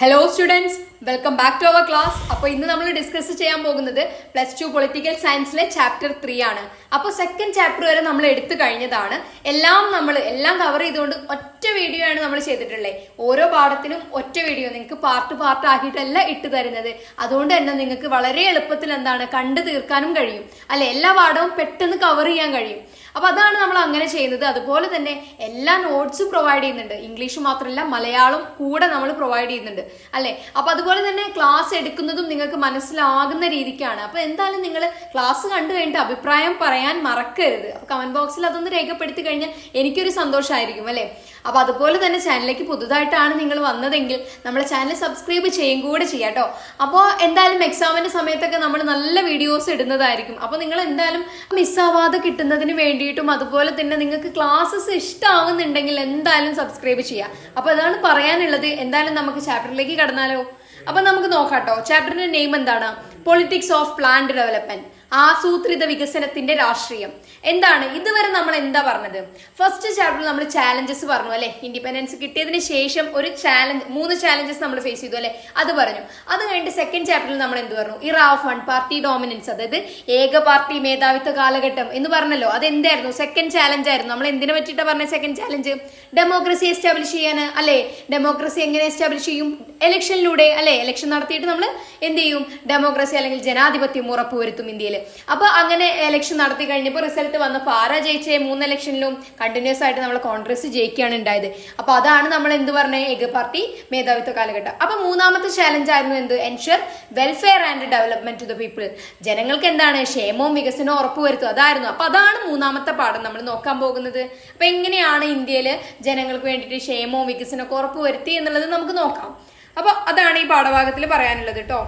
Hello students, welcome back to our class. അപ്പോൾ ഇന്ന് നമ്മൾ ഡിസ്കസ് ചെയ്യാൻ പോകുന്നത് +2 പൊളിറ്റിക്കൽ സയൻസിലെ ചാപ്റ്റർ 3 ആണ്. അപ്പോൾ സെക്കൻഡ് ചാപ്റ്റർ വരെ നമ്മൾ എടുത്തു കഴിഞ്ഞതാണ്. എല്ലാം കവർ ചെയ്തുകൊണ്ട് ഒറ്റ വീഡിയോ ആണ് നമ്മൾ ചെയ്തിട്ടുള്ളത്. ഓരോ പാഠത്തിനും ഒറ്റ വീഡിയോ നിങ്ങൾക്ക് പാർട്ട് ആക്കിയിട്ടല്ല ഇട്ട് തരുന്നത്. അതുകൊണ്ട് തന്നെ നിങ്ങൾക്ക് വളരെ എളുപ്പത്തിൽ കണ്ടു തീർക്കാനും കഴിയും അല്ലെ, എല്ലാ പാഠവും പെട്ടെന്ന് കവർ ചെയ്യാൻ കഴിയും. അപ്പൊ അതാണ് നമ്മൾ അങ്ങനെ ചെയ്യുന്നത്. അതുപോലെ തന്നെ എല്ലാ നോട്ട്സും പ്രൊവൈഡ് ചെയ്യുന്നുണ്ട്. ഇംഗ്ലീഷ് മാത്രമല്ല, മലയാളം കൂടെ നമ്മൾ പ്രൊവൈഡ് ചെയ്യുന്നുണ്ട് അല്ലെ. അപ്പൊ അതുപോലെ തന്നെ ക്ലാസ് എടുക്കുന്നതും നിങ്ങൾക്ക് മനസ്സിലാകുന്ന രീതിക്കാണ്. അപ്പൊ എന്തായാലും നിങ്ങൾ ക്ലാസ് കണ്ടു കഴിഞ്ഞിട്ട് അഭിപ്രായം പറയാൻ മറക്കരുത്. അപ്പൊ കമന്റ് ബോക്സിൽ അതൊന്ന് രേഖപ്പെടുത്തി കഴിഞ്ഞാൽ എനിക്കൊരു സന്തോഷമായിരിക്കും അല്ലെ. അപ്പൊ അതുപോലെ തന്നെ ചാനലിലേക്ക് പുതുതായിട്ടാണ് നിങ്ങൾ വന്നതെങ്കിൽ നമ്മുടെ ചാനൽ സബ്സ്ക്രൈബ് ചെയ്യും കൂടെ ചെയ്യാം കേട്ടോ. അപ്പോൾ എന്തായാലും എക്സാമിന്റെ സമയത്തൊക്കെ നമ്മൾ നല്ല വീഡിയോസ് ഇടുന്നതായിരിക്കും. അപ്പൊ നിങ്ങൾ എന്തായാലും മിസ്സാവാതെ കിട്ടുന്നതിന് വേണ്ടിയിട്ടും അതുപോലെ തന്നെ നിങ്ങൾക്ക് ക്ലാസ്സസ് ഇഷ്ടമാവുന്നുണ്ടെങ്കിൽ എന്തായാലും സബ്സ്ക്രൈബ് ചെയ്യാം. അപ്പൊ അതാണ് പറയാനുള്ളത്. എന്തായാലും നമുക്ക് ചാപ്റ്ററിലേക്ക് കടന്നാലോ. അപ്പൊ നമുക്ക് നോക്കാട്ടോ. ചാപ്റ്ററിന്റെ നെയിം എന്താണ്? പൊളിറ്റിക്സ് ഓഫ് പ്ലാൻഡ് ഡെവലപ്മെന്റ്, ആസൂത്രിത വികസനത്തിന്റെ രാഷ്ട്രീയം. എന്താണ് ഇതുവരെ നമ്മൾ എന്താ പറഞ്ഞത്? ഫസ്റ്റ് ചാപ്റ്ററിൽ നമ്മൾ ചാലഞ്ചസ് പറഞ്ഞു അല്ലെ. ഇൻഡിപെൻഡൻസ് കിട്ടിയതിന് ശേഷം ഒരു ചാലഞ്ച്, 3 ചാലഞ്ചസ് നമ്മൾ ഫേസ് ചെയ്തു അല്ലെ, അത് പറഞ്ഞു. അത് കഴിഞ്ഞിട്ട് സെക്കൻഡ് ചാപ്റ്ററിൽ നമ്മൾ എന്ത് പറഞ്ഞു? ഇറ ഓഫ് വൺ പാർട്ടി ഡോമിനൻസ്, അതായത് ഏക പാർട്ടി മേധാവിത്വ കാലഘട്ടം എന്ന് പറഞ്ഞല്ലോ. അത് എന്തായിരുന്നു? സെക്കൻഡ് ചാലഞ്ച് ആയിരുന്നു. നമ്മൾ എന്തിനെ പറ്റിയിട്ടാ പറഞ്ഞ സെക്കൻഡ് ചാലഞ്ച്? ഡെമോക്രസി എസ്റ്റാബ്ലിഷ് ചെയ്യാൻ അല്ലെ. ഡെമോക്രസി എങ്ങനെ എസ്റ്റാബ്ലിഷ് ചെയ്യും? ഇലക്ഷനിലൂടെ അല്ലെ. ഇലക്ഷൻ നടത്തിയിട്ട് നമ്മൾ എന്ത് ചെയ്യും? ഡെമോക്രസി അല്ലെങ്കിൽ ജനാധിപത്യം ഉറപ്പുവരുത്തും ഇന്ത്യയിൽ. അപ്പൊ അങ്ങനെ ഇലക്ഷൻ നടത്തി കഴിഞ്ഞപ്പോൾ റിസൾട്ട് വന്നപ്പോൾ ആരാ ജയിച്ചേ? 3 ഇലക്ഷനിലും കണ്ടിന്യൂസ് ആയിട്ട് നമ്മൾ കോൺഗ്രസ് ജയിക്കുകയാണ് ഉണ്ടായത്. അപ്പൊ അതാണ് നമ്മൾ എന്ത് പറഞ്ഞ ഏക പാർട്ടി മേധാവിത്വ കാലഘട്ടം. അപ്പൊ മൂന്നാമത്തെ ചാലഞ്ച് ആയിരുന്നു എന്ത്? Ensure welfare and development to the people. ജനങ്ങൾക്ക് എന്താണ്? ക്ഷേമവും വികസനവും ഉറപ്പുവരുത്തും. അതായിരുന്നു. അപ്പൊ അതാണ് മൂന്നാമത്തെ പാഠം നമ്മൾ നോക്കാൻ പോകുന്നത്. അപ്പൊ എങ്ങനെയാണ് ഇന്ത്യയിൽ ജനങ്ങൾക്ക് വേണ്ടിയിട്ട് ക്ഷേമവും വികസനവും ഒക്കെ ഉറപ്പുവരുത്തി എന്നുള്ളത് നമുക്ക് നോക്കാം. അപ്പൊ അതാണ് ഈ പാഠഭാഗത്തിൽ പറയാനുള്ളത് കേട്ടോ.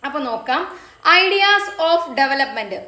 അപ്പൊ നോക്കാം. ഐഡിയാസ് ഓഫ് ഡെവലപ്മെന്റ്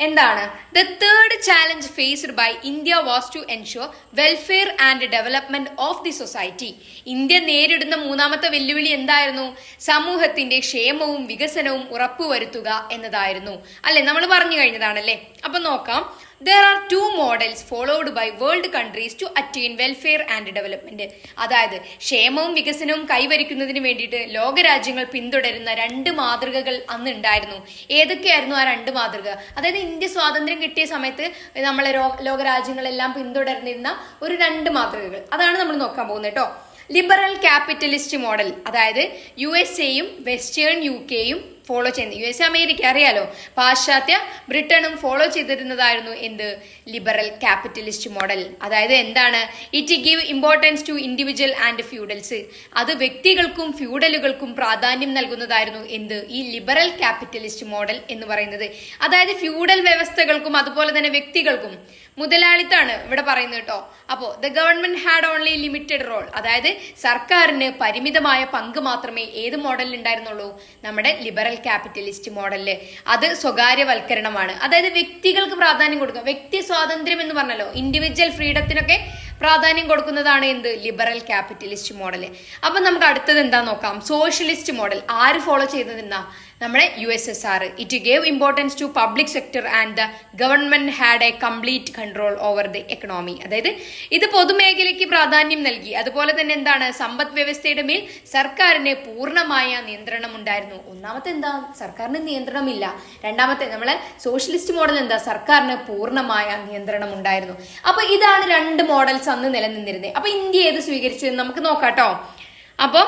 എന്താണ്? The third challenge faced by India was to ensure welfare and development of the society. India നേരിടുന്ന മൂന്നാമത്തെ വെല്ലുവിളി എന്തായിരുന്നു? സമൂഹത്തിന്റെ ക്ഷേമവും വികസനവും ഉറപ്പുവരുത്തുക എന്നതായിരുന്നു അല്ലെ. നമ്മൾ പറഞ്ഞു കഴിഞ്ഞതാണല്ലേ. അപ്പൊ നോക്കാം. There are 2 models followed by world countries to attain welfare and development. അതായത് ക്ഷേമവും വികസനവും കൈവരിക്കുന്നതിന് വേണ്ടിയിട്ട് ലോകരാജ്യങ്ങൾ പിന്തുടരുന്ന 2 മാതൃകകൾ അന്ന് ഉണ്ടായിരുന്നു. ഏതൊക്കെയായിരുന്നു ആ 2 മാതൃക? അതായത് ഇന്ത്യ സ്വാതന്ത്ര്യം കിട്ടിയ സമയത്ത് നമ്മളെ ലോകരാജ്യങ്ങളെല്ലാം പിന്തുടർന്നിരുന്ന ഒരു 2 മാതൃകകൾ, അതാണ് നമ്മൾ നോക്കാൻ പോകുന്നത് കേട്ടോ. ലിബറൽ ക്യാപിറ്റലിസ്റ്റ് മോഡൽ, അതായത് USA-യും വെസ്റ്റേൺ UK-യും ഫോളോ ചെയ്യുന്നത്. USA അമേരിക്ക അറിയാലോ. പാശ്ചാത്യ ബ്രിട്ടനും ഫോളോ ചെയ്തിരുന്നതായിരുന്നു എന്ത്? Liberal capitalist model. അതായത് എന്താണ്? It give importance to individual and feudals. അത് വ്യക്തികൾക്കും ഫ്യൂഡലുകൾക്കും പ്രാധാന്യം നൽകുന്നതായിരുന്നു എന്ത്? ഈ ലിബറൽ ക്യാപിറ്റലിസ്റ്റ് മോഡൽ എന്ന് പറയുന്നത്. അതായത് ഫ്യൂഡൽ വ്യവസ്ഥകൾക്കും അതുപോലെ തന്നെ വ്യക്തികൾക്കും മുതലാളിത്താണ് ഇവിടെ പറയുന്നത് കേട്ടോ. അപ്പോ the government had only limited role, അതായത് സർക്കാരിന് പരിമിതമായ പങ്ക് മാത്രമേ ഏത് മോഡലിൽ ഉണ്ടായിരുന്നുള്ളൂ? നമ്മുടെ ലിബറൽ ക്യാപിറ്റലിസ്റ്റ് മോഡലില്. അത് സ്വകാര്യവൽക്കരണമാണ്. അതായത് വ്യക്തികൾക്ക് പ്രാധാന്യം കൊടുക്കുക. വ്യക്തി സ്വാതന്ത്ര്യം എന്ന് പറഞ്ഞല്ലോ, ഇൻഡിവിജ്വൽ ഫ്രീഡത്തിനൊക്കെ പ്രാധാന്യം കൊടുക്കുന്നതാണ് എന്ത്? Liberal capitalist model. അപ്പൊ നമുക്ക് അടുത്തത് എന്താ നോക്കാം. സോഷ്യലിസ്റ്റ് മോഡൽ ആര് ഫോളോ ചെയ്തതെന്നാ? നമ്മുടെ USSR. It gave importance to public sector and the government had a complete control over the economy. അതായത് ഇത് പൊതുമേഖലയ്ക്ക് പ്രാധാന്യം നൽകി. അതുപോലെ തന്നെ എന്താണ്? സമ്പദ് വ്യവസ്ഥയുടെ മേൽ സർക്കാരിന് പൂർണ്ണമായ നിയന്ത്രണം ഉണ്ടായിരുന്നു. ഒന്നാമത്തെ എന്താ? സർക്കാരിന് നിയന്ത്രണമില്ല. രണ്ടാമത്തെ നമ്മളെ സോഷ്യലിസ്റ്റ് മോഡൽ എന്താ? സർക്കാരിന് പൂർണ്ണമായ നിയന്ത്രണം ഉണ്ടായിരുന്നു. അപ്പൊ ഇതാണ് 2 മോഡൽസ് അന്ന് നിലനിന്നിരുന്നത്. അപ്പൊ ഇന്ത്യ ഏത് സ്വീകരിച്ചു എന്ന് നമുക്ക് നോക്കാട്ടോ. അപ്പൊ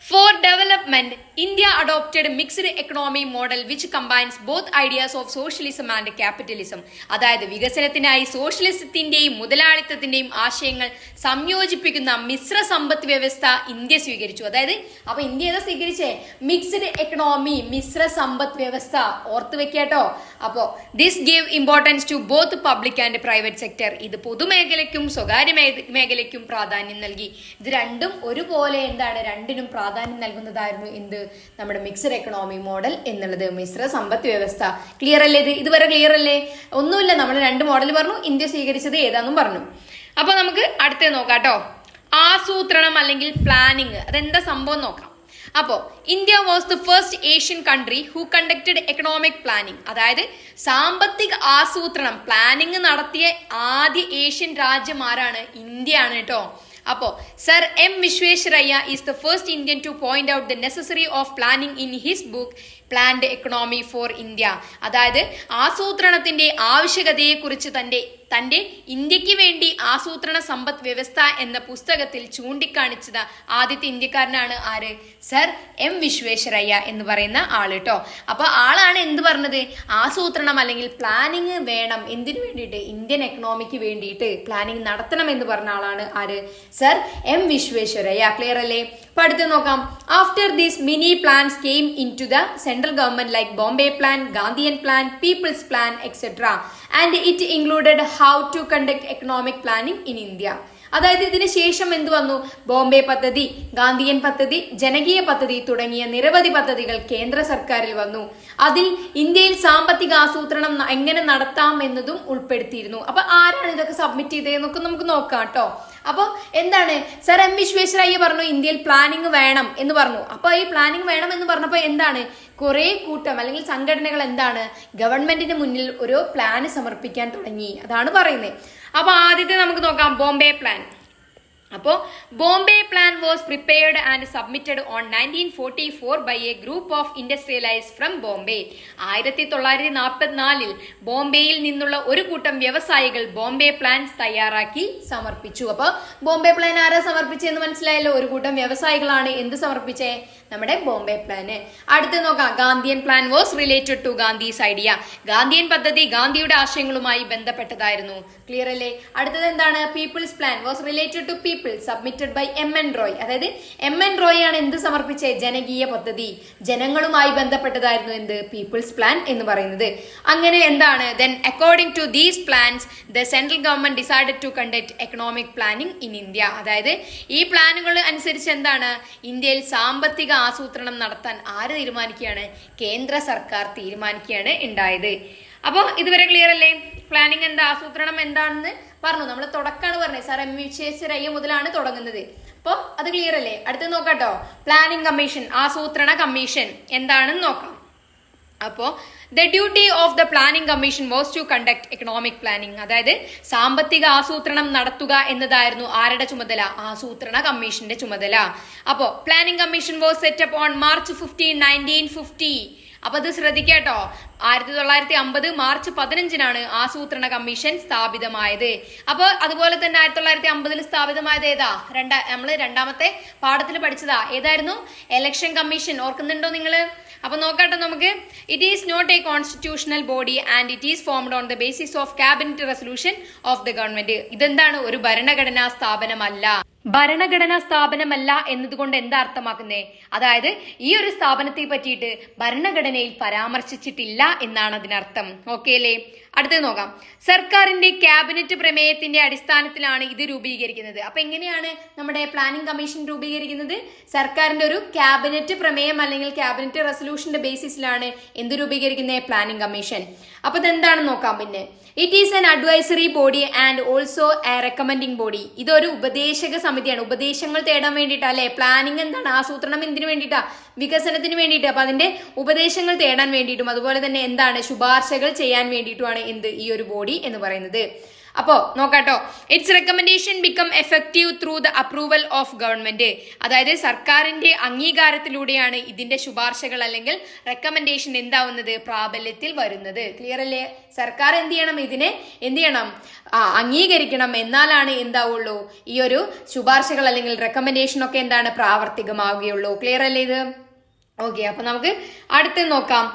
for development, India adopted mixed economy model which combines both ideas of socialism and capitalism. അതായത് വികസനത്തിനായി സോഷ്യലിസത്തിന്റെയും മുതലാളിത്തത്തിന്റെയും ആശയങ്ങൾ സംയോജിപ്പിക്കുന്ന മിശ്ര സമ്പദ് വ്യവസ്ഥ ഇന്ത്യ സ്വീകരിച്ചു. അതായത് അപ്പൊ ഇന്ത്യ ഏതാ സ്വീകരിച്ചേ? മിക്സ്ഡ് എക്കണോമി, മിശ്ര സമ്പദ് വ്യവസ്ഥ. ഓർത്ത് വെക്കാട്ടോ. അപ്പോ this gave importance to both public and private sector. ഇത് പൊതുമേഖലയ്ക്കും സ്വകാര്യ മേഖലയ്ക്കും പ്രാധാന്യം നൽകി. ഇത് രണ്ടും ഒരുപോലെ എന്താണ്? രണ്ടിനും പ്രാധാന്യം നൽകുന്നതായിരുന്നു എന്ത്? നമ്മുടെ മിക്സഡ് എക്കണോമി മോഡൽ എന്നുള്ളത്. മിശ്ര സമ്പദ് വ്യവസ്ഥ. ക്ലിയർ അല്ലേ? ഇതുവരെ ക്ലിയർ അല്ലേ? ഒന്നുമില്ല, നമ്മൾ 2 മോഡൽ പറഞ്ഞു. ഇന്ത്യ സ്വീകരിച്ചത് ഏതാന്നും പറഞ്ഞു. അപ്പൊ നമുക്ക് അടുത്തത് നോക്കാട്ടോ. ആസൂത്രണം അല്ലെങ്കിൽ പ്ലാനിങ്, അതെന്താ സംഭവം നോക്കാം. അപ്പോ India was the first Asian country who conducted economic planning. അതായത് സാമ്പത്തിക ആസൂത്രണം, പ്ലാനിങ് നടത്തിയ ആദ്യ ഏഷ്യൻ രാജ്യം ആരാണ്? ഇന്ത്യയാണ് കേട്ടോ. അപ്പോൾ sir M Visvesvaraya is the first Indian two point out the necessary of planning in his book planned economy for India. അതായത് ആസൂത്രണത്തിന്റെ ആവശ്യകതയെക്കുറിച്ച് തന്റെ ഇന്ത്യക്ക് വേണ്ടി ആസൂത്രണ സമ്പദ് വ്യവസ്ഥ എന്ന പുസ്തകത്തിൽ ചൂണ്ടിക്കാണിച്ചത് ആദ്യത്തെ ഇന്ത്യക്കാരനാണ് ആര്? സർ എം വിശ്വേശ്വരയ്യ എന്ന് പറയുന്ന ആള് കേട്ടോ. അപ്പൊ ആളാണ് എന്ത് പറഞ്ഞത്? ആസൂത്രണം അല്ലെങ്കിൽ പ്ലാനിങ് വേണം. എന്തിനു വേണ്ടിയിട്ട്? ഇന്ത്യൻ എക്കണോമിക്ക് വേണ്ടിയിട്ട് പ്ലാനിങ് നടത്തണം എന്ന് പറഞ്ഞ ആളാണ് ആര്? Sir M Visvesvaraya. ക്ലിയർ അല്ലേ? അപ്പൊ അടുത്ത് നോക്കാം. After these mini plans came into the central government like Bombay plan, Gandhian plan, people's plan etcetera, and it included how to conduct economic planning in India. അതായത് ഇതിന് ശേഷം എന്ത് വന്നു? ബോംബെ പദ്ധതി, ഗാന്ധിയൻ പദ്ധതി, ജനകീയ പദ്ധതി തുടങ്ങിയ നിരവധി പദ്ധതികൾ കേന്ദ്ര സർക്കാരിൽ വന്നു. അതിൽ ഇന്ത്യയിൽ സാമ്പത്തിക ആസൂത്രണം എങ്ങനെ നടത്താം എന്നതും ഉൾപ്പെടുത്തിയിരുന്നു. അപ്പൊ ആരാണ് ഇതൊക്കെ സബ്മിറ്റ് ചെയ്തതെന്നൊക്കെ നമുക്ക് നോക്കാം കേട്ടോ. അപ്പൊ എന്താണ്? സർ എം വിശ്വേശ്വരയ്യ പറഞ്ഞു ഇന്ത്യയിൽ പ്ലാനിങ് വേണം എന്ന് പറഞ്ഞു. അപ്പൊ ഈ പ്ലാനിങ് വേണം എന്ന് പറഞ്ഞപ്പോ എന്താണ്? കുറെ കൂട്ടം അല്ലെങ്കിൽ സംഘടനകൾ എന്താണ് ഗവൺമെന്റിന് മുന്നിൽ ഒരു പ്ലാന് സമർപ്പിക്കാൻ തുടങ്ങി. അതാണ് പറയുന്നത്. അപ്പൊ ആദ്യത്തെ നമുക്ക് നോക്കാം, ബോംബെ പ്ലാൻ. അപ്പോൾ Bombay plan was prepared and submitted on 1944 by a group of industrialise from Bombay. 1944 ബോംബെയിൽ നിന്നുള്ള ഒരു കൂട്ടം വ്യവസായികൾ ബോംബെ പ്ലാൻസ് തയ്യാറാക്കി സമർപ്പിച്ചു. അപ്പോൾ ബോംബെ പ്ലാൻ ആരാ സമർപ്പിച്ചെന്ന് മനസ്സിലായല്ലോ? ഒരു കൂട്ടം വ്യവസായികളാണ് എന്ത് സമർപ്പിച്ചേ? നമ്മുടെ ബോംബെ പ്ലാന്. അടുത്ത് നോക്കാം, Gandhian plan was related to Gandhi's idea. Gandhian പദ്ധതി ഗാന്ധിയുടെ ആശയങ്ങളുമായി ബന്ധപ്പെട്ടതായിരുന്നു. ക്ലിയർ അല്ലേ? അടുത്തത് എന്താണ്? People's plan was related to people, submitted by M N Roy. അതായത് എം എൻ റോയ് ആണ് എന്ത് സമർപ്പിച്ചേ? ജനകീയ പദ്ധതി. ജനങ്ങളുമായി ബന്ധപ്പെട്ടതായിരുന്നു എന്ത്? പീപ്പിൾസ് പ്ലാൻ എന്ന് പറയുന്നത്. അങ്ങനെ എന്താണ്? Then according to these plans the central government decided to conduct economic planning in India. അതായത് ഈ പ്ലാനുകൾ അനുസരിച്ച് എന്താണ്? ഇന്ത്യയിൽ സാമ്പത്തിക ആസൂത്രണം നടത്താൻ ആര് തീരുമാനിക്കുകയാണ്? കേന്ദ്ര സർക്കാർ തീരുമാനിക്കുകയാണ് ഉണ്ടായത്. അപ്പോൾ ഇതുവരെ ക്ലിയർ അല്ലേ? പ്ലാനിങ് എന്താ, ആസൂത്രണം എന്താണെന്ന് പറഞ്ഞു. നമ്മൾ തുടക്കമാണ് പറഞ്ഞത്. സർ എം വിശ്വേശ്വരയ്യ മുതലാണ് തുടങ്ങുന്നത്. അപ്പോൾ അത് ക്ലിയർ അല്ലേ? അടുത്ത് നോക്കാട്ടോ, പ്ലാനിംഗ് കമ്മീഷൻ, ആസൂത്രണ കമ്മീഷൻ എന്താണെന്ന് നോക്കാം. അപ്പോൾ the duty of the planning commission was to conduct economic planning. അതായത് സാമ്പത്തിക ആസൂത്രണം നടത്തുക എന്നതായിരുന്നു ആരുടെ ചുമതല? ആസൂത്രണ കമ്മീഷന്റെ ചുമതല. അപ്പോൾ planning commission was set up on March 15, 1950. അപ്പൊ അത് ശ്രദ്ധിക്കാട്ടോ. 1950 മാർച്ച് 15 ആസൂത്രണ കമ്മീഷൻ സ്ഥാപിതമായത്. അപ്പൊ അതുപോലെ തന്നെ 1950 സ്ഥാപിതമായത് ഏതാ? നമ്മള് രണ്ടാമത്തെ പാഠത്തിൽ പഠിച്ചതാ. ഏതായിരുന്നു? Election commission. ഓർക്കുന്നുണ്ടോ നിങ്ങള്? അപ്പൊ നോക്കട്ടെ നമുക്ക്. It is not a constitutional body and it is formed on the basis of cabinet resolution of the government. ഇതെന്താണ്? ഒരു ഭരണഘടനാ സ്ഥാപനമല്ല. ഭരണഘടനാ സ്ഥാപനമല്ല എന്നതുകൊണ്ട് എന്താ അർത്ഥമാക്കുന്നേ? അതായത് ഈ ഒരു സ്ഥാപനത്തെ പറ്റിയിട്ട് ഭരണഘടനയിൽ പരാമർശിച്ചിട്ടില്ല എന്നാണ് അതിനർത്ഥം. ഓക്കെ അല്ലേ? അടുത്തത് നോക്കാം. സർക്കാരിന്റെ ക്യാബിനറ്റ് പ്രമേയത്തിന്റെ അടിസ്ഥാനത്തിലാണ് ഇത് രൂപീകരിക്കുന്നത്. അപ്പൊ എങ്ങനെയാണ് നമ്മുടെ പ്ലാനിംഗ് കമ്മീഷൻ രൂപീകരിക്കുന്നത്? സർക്കാരിന്റെ ഒരു ക്യാബിനറ്റ് പ്രമേയം അല്ലെങ്കിൽ ക്യാബിനറ്റ് റെസൊല്യൂഷന്റെ ബേസിസിലാണ് എന്ത് രൂപീകരിക്കുന്നത്? Planning commission. അപ്പൊ ഇതെന്താണെന്ന് നോക്കാം. പിന്നെ it is an advisory body and also a recommending body. ഇതൊരു ഉപദേശക സമിതിയാണ്. ഉപദേശങ്ങൾ തേടാൻ വേണ്ടിയിട്ടാ അല്ലെ? പ്ലാനിംഗ് എന്താണ്? ആസൂത്രണം എന്തിനു വേണ്ടിയിട്ടാ? വികസനത്തിന് വേണ്ടിയിട്ട്. അപ്പൊ അതിന്റെ ഉപദേശങ്ങൾ തേടാൻ വേണ്ടിയിട്ടും അതുപോലെ തന്നെ എന്താണ്? ശുപാർശകൾ ചെയ്യാൻ വേണ്ടിയിട്ടുമാണ് എന്ത് ഈ ഒരു ബോഡി എന്ന് പറയുന്നത്. അപ്പോ നോക്കാട്ടോ, its recommendation become effective through the approval of government. അതായത് സർക്കാരിന്റെ അംഗീകാരത്തിലൂടെയാണ് ഇതിന്റെ ശുപാർശകൾ അല്ലെങ്കിൽ റെക്കമെൻഡേഷൻ എന്താവുന്നത്? പ്രാബല്യത്തിൽ വരുന്നത്. ക്ലിയർ അല്ലേ? സർക്കാർ എന്ത് ചെയ്യണം? ഇതിനെ എന്ത് ചെയ്യണം? അംഗീകരിക്കണം. എന്നാലാണ് എന്താവുള്ളൂ? ഈ ഒരു ശുപാർശകൾ അല്ലെങ്കിൽ റെക്കമെൻഡേഷൻ ഒക്കെ എന്താണ്? പ്രാവർത്തികമാവുകയുള്ളൂ. ക്ലിയർ അല്ലേ ഇത്? ഓക്കെ, അപ്പൊ നമുക്ക് അടുത്ത് നോക്കാം.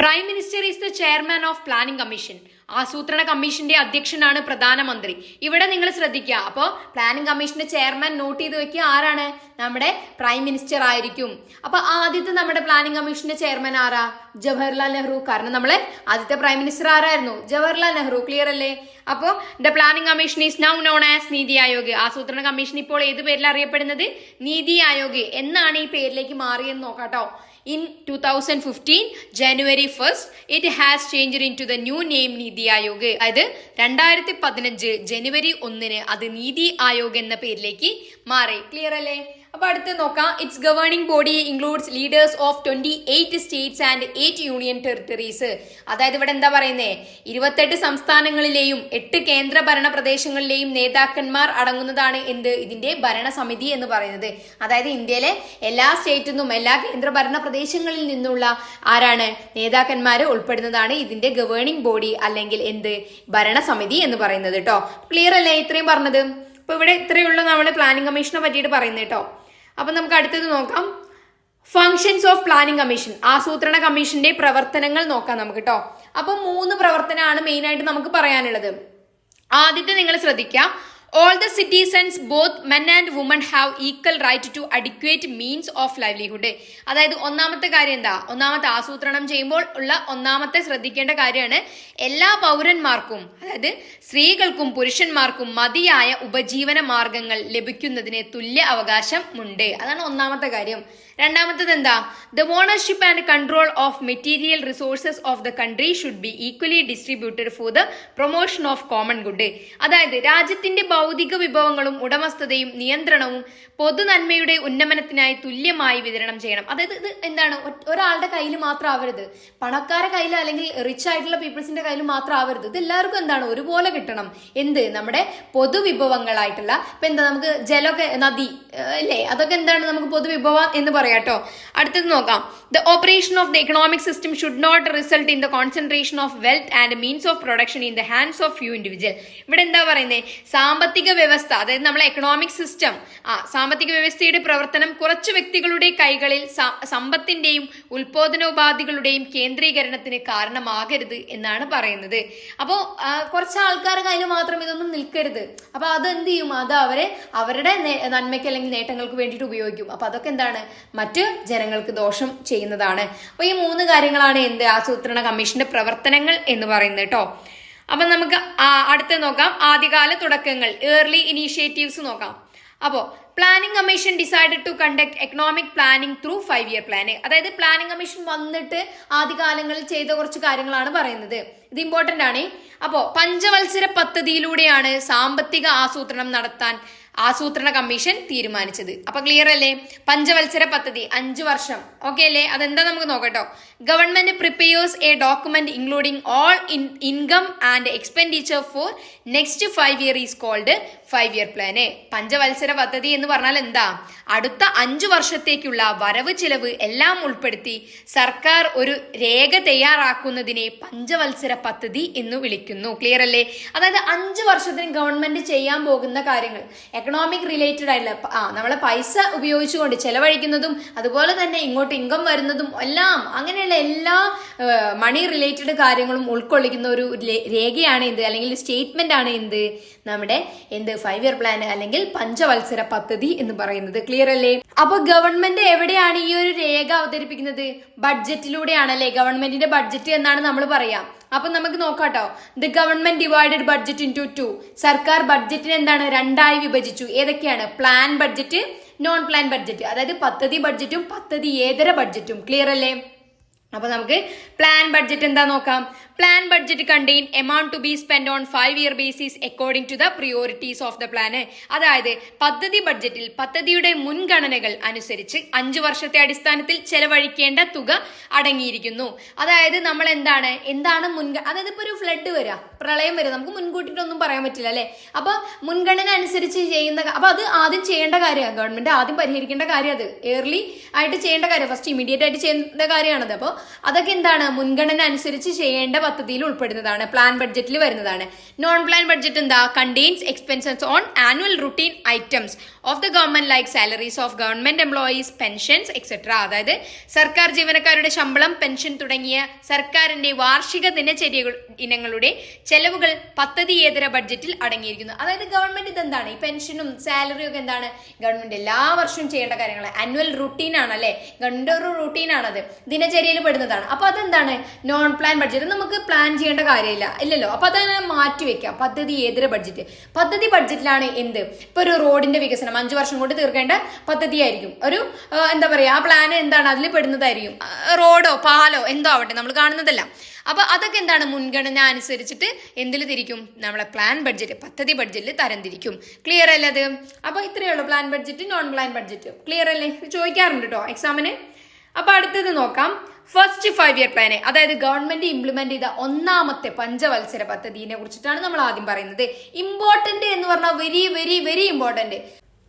Prime minister is the chairman of planning commission. ആസൂത്രണ കമ്മീഷന്റെ അധ്യക്ഷനാണ് പ്രധാനമന്ത്രി. ഇവിടെ നിങ്ങൾ ശ്രദ്ധിക്കുക. അപ്പോൾ പ്ലാനിംഗ് കമ്മീഷന്റെ ചെയർമാൻ നോട്ട് ചെയ്ത് വെക്കുക. ആരാണ്? നമ്മുടെ പ്രൈം മിനിസ്റ്റർ ആയിരിക്കും. അപ്പൊ ആദ്യത്തെ നമ്മുടെ പ്ലാനിംഗ് കമ്മീഷന്റെ ചെയർമാൻ ആരാ? ജവഹർലാൽ നെഹ്റു. കാരണം നമ്മളെ ആദ്യത്തെ പ്രൈം മിനിസ്റ്റർ ആരായിരുന്നു? ജവഹർലാൽ നെഹ്റു. ക്ലിയർ അല്ലേ? അപ്പോ the planning commission is now known as NITI Aayog. ആസൂത്രണ കമ്മീഷൻ ഇപ്പോൾ ഏത് പേരിൽ അറിയപ്പെടുന്നത്? നീതി ആയോഗ് എന്നാണ് ഈ പേരിലേക്ക് മാറിയെന്ന് നോക്കാട്ടോ. In 2015 January 1st it has changed into the new name NITI Aayog. അതായത് 2015 ജനുവരി 1 അത് നീതി ആയോഗ് എന്ന പേരിലേക്ക് മാറി. ക്ലിയർ അല്ലേ? അപ്പൊ അടുത്ത് നോക്കാം. It's governing body includes leaders of 28 States and 8 union territories. അതായത് ഇവിടെ എന്താ പറയുന്നേ, 28 സംസ്ഥാനങ്ങളിലെയും 8 കേന്ദ്ര ഭരണ പ്രദേശങ്ങളിലെയും നേതാക്കന്മാർ അടങ്ങുന്നതാണ് ഇതിന്റെ ഭരണസമിതി എന്ന് പറയുന്നത്. അതായത് ഇന്ത്യയിലെ എല്ലാ സ്റ്റേറ്റിൽ നിന്നും എല്ലാ കേന്ദ്ര ഭരണ പ്രദേശങ്ങളിൽ നിന്നുള്ള ആരാണ് നേതാക്കന്മാർ ഉൾപ്പെടുന്നതാണ് ഇതിന്റെ ഗവേണിംഗ് ബോഡി അല്ലെങ്കിൽ ഭരണസമിതി എന്ന് പറയുന്നത് കേട്ടോ. ക്ലിയർ അല്ലേ ഇത്രയും പറഞ്ഞത്? അപ്പൊ ഇവിടെ ഇത്രയുള്ള നമ്മൾ പ്ലാനിംഗ് കമ്മീഷനെ പറ്റിയിട്ട് പറയുന്നത് കേട്ടോ. അപ്പൊ നമുക്ക് അടുത്തത് നോക്കാം. ഫങ്ഷൻസ് ഓഫ് പ്ലാനിംഗ് കമ്മീഷൻ, ആസൂത്രണ കമ്മീഷന്റെ പ്രവർത്തനങ്ങൾ നോക്കാം നമുക്ക് കേട്ടോ. അപ്പൊ 3 പ്രവർത്തനമാണ് മെയിൻ ആയിട്ട് നമുക്ക് പറയാനുള്ളത്. ആദ്യത്തെ നിങ്ങൾ ശ്രദ്ധിക്കുക. All the citizens, both men and women, have equal right to adequate means of livelihood. അതായത് ഒന്നാമത്തെ കാര്യം എന്താ, ഒന്നാമത്തെ ആസൂത്രണം ചെയ്യുമ്പോൾ ഉള്ള ഒന്നാമത്തെ ശ്രദ്ധിക്കേണ്ട കാര്യമാണ് എല്ലാ പൗരന്മാർക്കും, അതായത് സ്ത്രീകൾക്കും പുരുഷന്മാർക്കും മതിയായ ഉപജീവന മാർഗങ്ങൾ ലഭിക്കുന്നതിന് തുല്യ അവകാശം ഉണ്ട്. അതാണ് ഒന്നാമത്തെ കാര്യം. രണ്ടാമത്തത് എന്താ, the ownership and control of material resources of the country should be equally distributed for the promotion of common good. അതായത് രാജ്യത്തിന്റെ ഭൗതിക വിഭവങ്ങളും ഉടമസ്ഥതയും നിയന്ത്രണവും പൊതു നന്മയുടെ ഉന്നമനത്തിനായി തുല്യമായി വിതരണം ചെയ്യണം. അതായത് ഇത് എന്താണ്, ഒരാളുടെ കയ്യിൽ മാത്രം ആവരുത്, പണക്കാരുടെ കയ്യിൽ അല്ലെങ്കിൽ റിച്ച് ആയിട്ടുള്ള പീപ്പിൾസിന്റെ കയ്യിൽ മാത്രം ആവരുത്. ഇത് എല്ലാവർക്കും എന്താണ് ഒരുപോലെ കിട്ടണം. നമ്മുടെ പൊതുവിഭവങ്ങളായിട്ടുള്ള ഇപ്പൊ എന്താ, നമുക്ക് ജലമൊക്കെ, നദി അല്ലേ, അതൊക്കെ എന്താണ് നമുക്ക് പൊതുവിഭവം എന്ന് പറയാം കേട്ടോ. അടുത്തത് നോക്കാം. The operation of the economic system should not result in the concentration of wealth and means of production in the hands of few individual. ഇവിടെ എന്താ പറയുന്നത്, സാമ്പത്തിക വ്യവസ്ഥ, അതായത് നമ്മളെ എക്കണോമിക് സിസ്റ്റം, സാമ്പത്തിക വ്യവസ്ഥയുടെ പ്രവർത്തനം കുറച്ചു വ്യക്തികളുടെ കൈകളിൽ സമ്പത്തിന്റെയും ഉൽപാദനോപാധികളുടെയും കേന്ദ്രീകരണത്തിന് കാരണമാകരുത് എന്നാണ് പറയുന്നത്. അപ്പോൾ കുറച്ച് ആൾക്കാരുടെ കയ്യിൽ മാത്രം ഇതൊന്നും നിൽക്കരുത്. അപ്പൊ അതെന്ത് ചെയ്യും, അത് അവരുടെ നന്മയ്ക്ക് അല്ലെങ്കിൽ നേട്ടങ്ങൾക്ക് വേണ്ടിയിട്ട് ഉപയോഗിക്കും. അപ്പൊ അതൊക്കെ എന്താണ്, മറ്റ് ജനങ്ങൾക്ക് ദോഷം ചെയ്യുന്നതാണ്. അപ്പൊ ഈ 3 കാര്യങ്ങളാണ് ആസൂത്രണ കമ്മീഷന്റെ പ്രവർത്തനങ്ങൾ എന്ന് പറയുന്നത് കേട്ടോ. അപ്പൊ നമുക്ക് അടുത്ത് നോക്കാം. ആദ്യകാല തുടക്കങ്ങൾ, ഏർലി ഇനീഷ്യേറ്റീവ്സ് നോക്കാം. അപ്പോൾ planning commission decided to conduct economic planning through 5-year plan. അതായത് പ്ലാനിംഗ് കമ്മീഷൻ വന്നിട്ട് ആദ്യകാലങ്ങളിൽ ചെയ്ത കുറച്ച് കാര്യങ്ങളാണ് പറയുന്നത്. ഇത് ഇമ്പോർട്ടന്റ് ആണ്. അപ്പോൾ പഞ്ചവത്സര പദ്ധതിയിലൂടെയാണ് സാമ്പത്തിക ആസൂത്രണം നടത്താൻ ആസൂത്രണ കമ്മീഷൻ തീരുമാനിച്ചത്. അപ്പൊ ക്ലിയർ അല്ലേ? പഞ്ചവത്സര പദ്ധതി 5 വർഷം. ഓക്കെ അല്ലേ? അതെന്താ നമുക്ക് നോക്കട്ടോ. Government prepares a document including all income and expenditure for next 5 year is called 5-year plan. പഞ്ചവത്സര പദ്ധതി എന്ന് പറഞ്ഞാൽ എന്താ, അടുത്ത 5 വർഷത്തേക്കുള്ള വരവ് ചിലവ് എല്ലാം ഉൾപ്പെടുത്തി സർക്കാർ ഒരു രേഖ തയ്യാറാക്കുന്നതിനെ പഞ്ചവത്സര പദ്ധതി എന്ന് വിളിക്കുന്നു. ക്ലിയർ അല്ലേ? അതായത് 5 വർഷത്തിന് ഗവൺമെന്റ് ചെയ്യാൻ പോകുന്ന കാര്യങ്ങൾ, എക്കണോമിക് റിലേറ്റഡ് ആയിട്ടുള്ള നമ്മളെ പൈസ ഉപയോഗിച്ചുകൊണ്ട് ചെലവഴിക്കുന്നതും അതുപോലെ തന്നെ ഇങ്ങോട്ട് ഇൻകം വരുന്നതും എല്ലാം, അങ്ങനെയുള്ള എല്ലാ മണി റിലേറ്റഡ് കാര്യങ്ങളും ഉൾക്കൊള്ളിക്കുന്ന ഒരു രേഖയാണ് അല്ലെങ്കിൽ സ്റ്റേറ്റ്മെന്റ് ആണ് നമ്മുടെ 5-year പ്ലാൻ അല്ലെങ്കിൽ പഞ്ചവത്സര പദ്ധതി എന്ന് പറയുന്നത്. ക്ലിയർ അല്ലേ? അപ്പൊ ഗവൺമെന്റ് എവിടെയാണ് ഈ ഒരു രേഖ അവതരിപ്പിക്കുന്നത്? ബഡ്ജറ്റിലൂടെയാണല്ലേ. ഗവൺമെന്റിന്റെ ബഡ്ജറ്റ് എന്നാണ് നമ്മൾ പറയാം. അപ്പൊ നമുക്ക് നോക്കാട്ടോ. The government divided budget into 2. സർക്കാർ ബഡ്ജറ്റിനെ എന്താണ് 2ആയി വിഭജിച്ചു. ഏതൊക്കെയാണ്? Plan budget, non plan budget. അതായത് പദ്ധതി ബഡ്ജറ്റും പദ്ധതിയേതര ബഡ്ജറ്റും. ക്ലിയർ അല്ലേ? അപ്പൊ നമുക്ക് പ്ലാൻ ബഡ്ജറ്റ് എന്താ നോക്കാം. Plan budget contain amount to be spend on 5-year basis according to the priorities of the plan. അതായത് പദ്ധതി ബഡ്ജറ്റിൽ പദ്ധതിയുടെ മുൻഗണനകൾ അനുസരിച്ച് 5 വർഷത്തെ അടിസ്ഥാനത്തിൽ ചെലവഴിക്കേണ്ട തുക അടങ്ങിയിരിക്കുന്നു. അതായത് നമ്മൾ എന്താണ് അതായത് ഇപ്പൊ ഒരു ഫ്ലഡ് വരിക, പ്രളയം വരിക, നമുക്ക് മുൻകൂട്ടിട്ടൊന്നും പറയാൻ പറ്റില്ല അല്ലെ. അപ്പൊ മുൻഗണന അനുസരിച്ച് ചെയ്യുന്ന, അപ്പൊ അത് ആദ്യം ചെയ്യേണ്ട കാര്യമാണ്, ഗവൺമെന്റ് ആദ്യം പരിഹരിക്കേണ്ട കാര്യം, അത് ഏർലി ആയിട്ട് ചെയ്യേണ്ട കാര്യം, ഫസ്റ്റ് ഇമീഡിയറ്റ് ആയിട്ട് ചെയ്യേണ്ട കാര്യമാണത്. അപ്പോൾ അതൊക്കെ എന്താണ് മുൻഗണന അനുസരിച്ച് ചെയ്യേണ്ട പദ്ധതിയിൽ ഉൾപ്പെടുന്നതാണ്, പ്ലാൻ ബഡ്ജറ്റിൽ വരുന്നതാണ്. നോൺ പ്ലാൻ ബഡ്ജറ്റ് എന്താ? Contains expenses on annual routine items of the government like salaries of government employees, pensions etcetera. അതായത് സർക്കാർ ജീവനക്കാരുടെ ശമ്പളം, പെൻഷൻ തുടങ്ങിയ സർക്കാരിന്റെ വാർഷിക ദിനചര്യ ഇനങ്ങളുടെ ചെലവുകൾ പദ്ധതിയേതര ബഡ്ജറ്റിൽ അടങ്ങിയിരിക്കുന്നു. അതായത് ഗവൺമെന്റ് ഇതെന്താണ്, ഈ പെൻഷനും സാലറിയും ഒക്കെ എന്താണ് ഗവൺമെന്റ് എല്ലാ വർഷവും ചെയ്യേണ്ട കാര്യങ്ങൾ. ആനുവൽ റുട്ടീൻ ആണ് അല്ലെ, ഗവൺമെന്റ് ഒരു റുട്ടീൻ ആണത്, ദിനചര്യയിൽ പെടുന്നതാണ്. അപ്പൊ അതെന്താണ് നോൺ പ്ലാൻ ബഡ്ജറ്റ്. നമുക്ക് പ്ലാൻ ചെയ്യേണ്ട കാര്യമില്ല ഇല്ലല്ലോ. അപ്പൊ അതങ്ങനെ മാറ്റി വെക്കാം. പദ്ധതിയേതര ബഡ്ജറ്റ്. പദ്ധതി ബഡ്ജറ്റിലാണ് ഇപ്പൊ ഒരു റോഡിന്റെ വികസനം 5 വർഷം കൊണ്ട് തീർക്കേണ്ട പദ്ധതിയായിരിക്കും. ഒരു എന്താ പറയാ, ആ പ്ലാൻ എന്താണ് അതിൽ പെടുന്നതായിരിക്കും, റോഡോ പാലോ എന്തോ ആവട്ടെ, നമ്മൾ കാണുന്നതല്ല. അപ്പൊ അതൊക്കെ എന്താണ് മുൻഗണന അനുസരിച്ചിട്ട് എന്തിൽ തിരിക്കും, നമ്മളെ പ്ലാൻ ബഡ്ജറ്റ് പദ്ധതി ബഡ്ജറ്റിൽ തരംതിരിക്കും. ക്ലിയർ അല്ലേ അത്? അപ്പൊ ഇത്രയേ ഉള്ളൂ plan budget non plan budget. Clear അല്ലേ? ചോദിക്കാറുണ്ട് കേട്ടോ എക്സാമിന്. അപ്പൊ അടുത്തത് നോക്കാം, ഫസ്റ്റ് 5 ഇയർ പ്ലാന്, അതായത് ഗവൺമെന്റ് ഇംപ്ലിമെന്റ് ചെയ്ത ഒന്നാമത്തെ പഞ്ചവത്സര പദ്ധതിനെ കുറിച്ചിട്ടാണ് നമ്മൾ ആദ്യം പറയുന്നത്. ഇമ്പോർട്ടന്റ് എന്ന് പറഞ്ഞാൽ വെരി വെരി വെരി ഇമ്പോർട്ടന്റ്.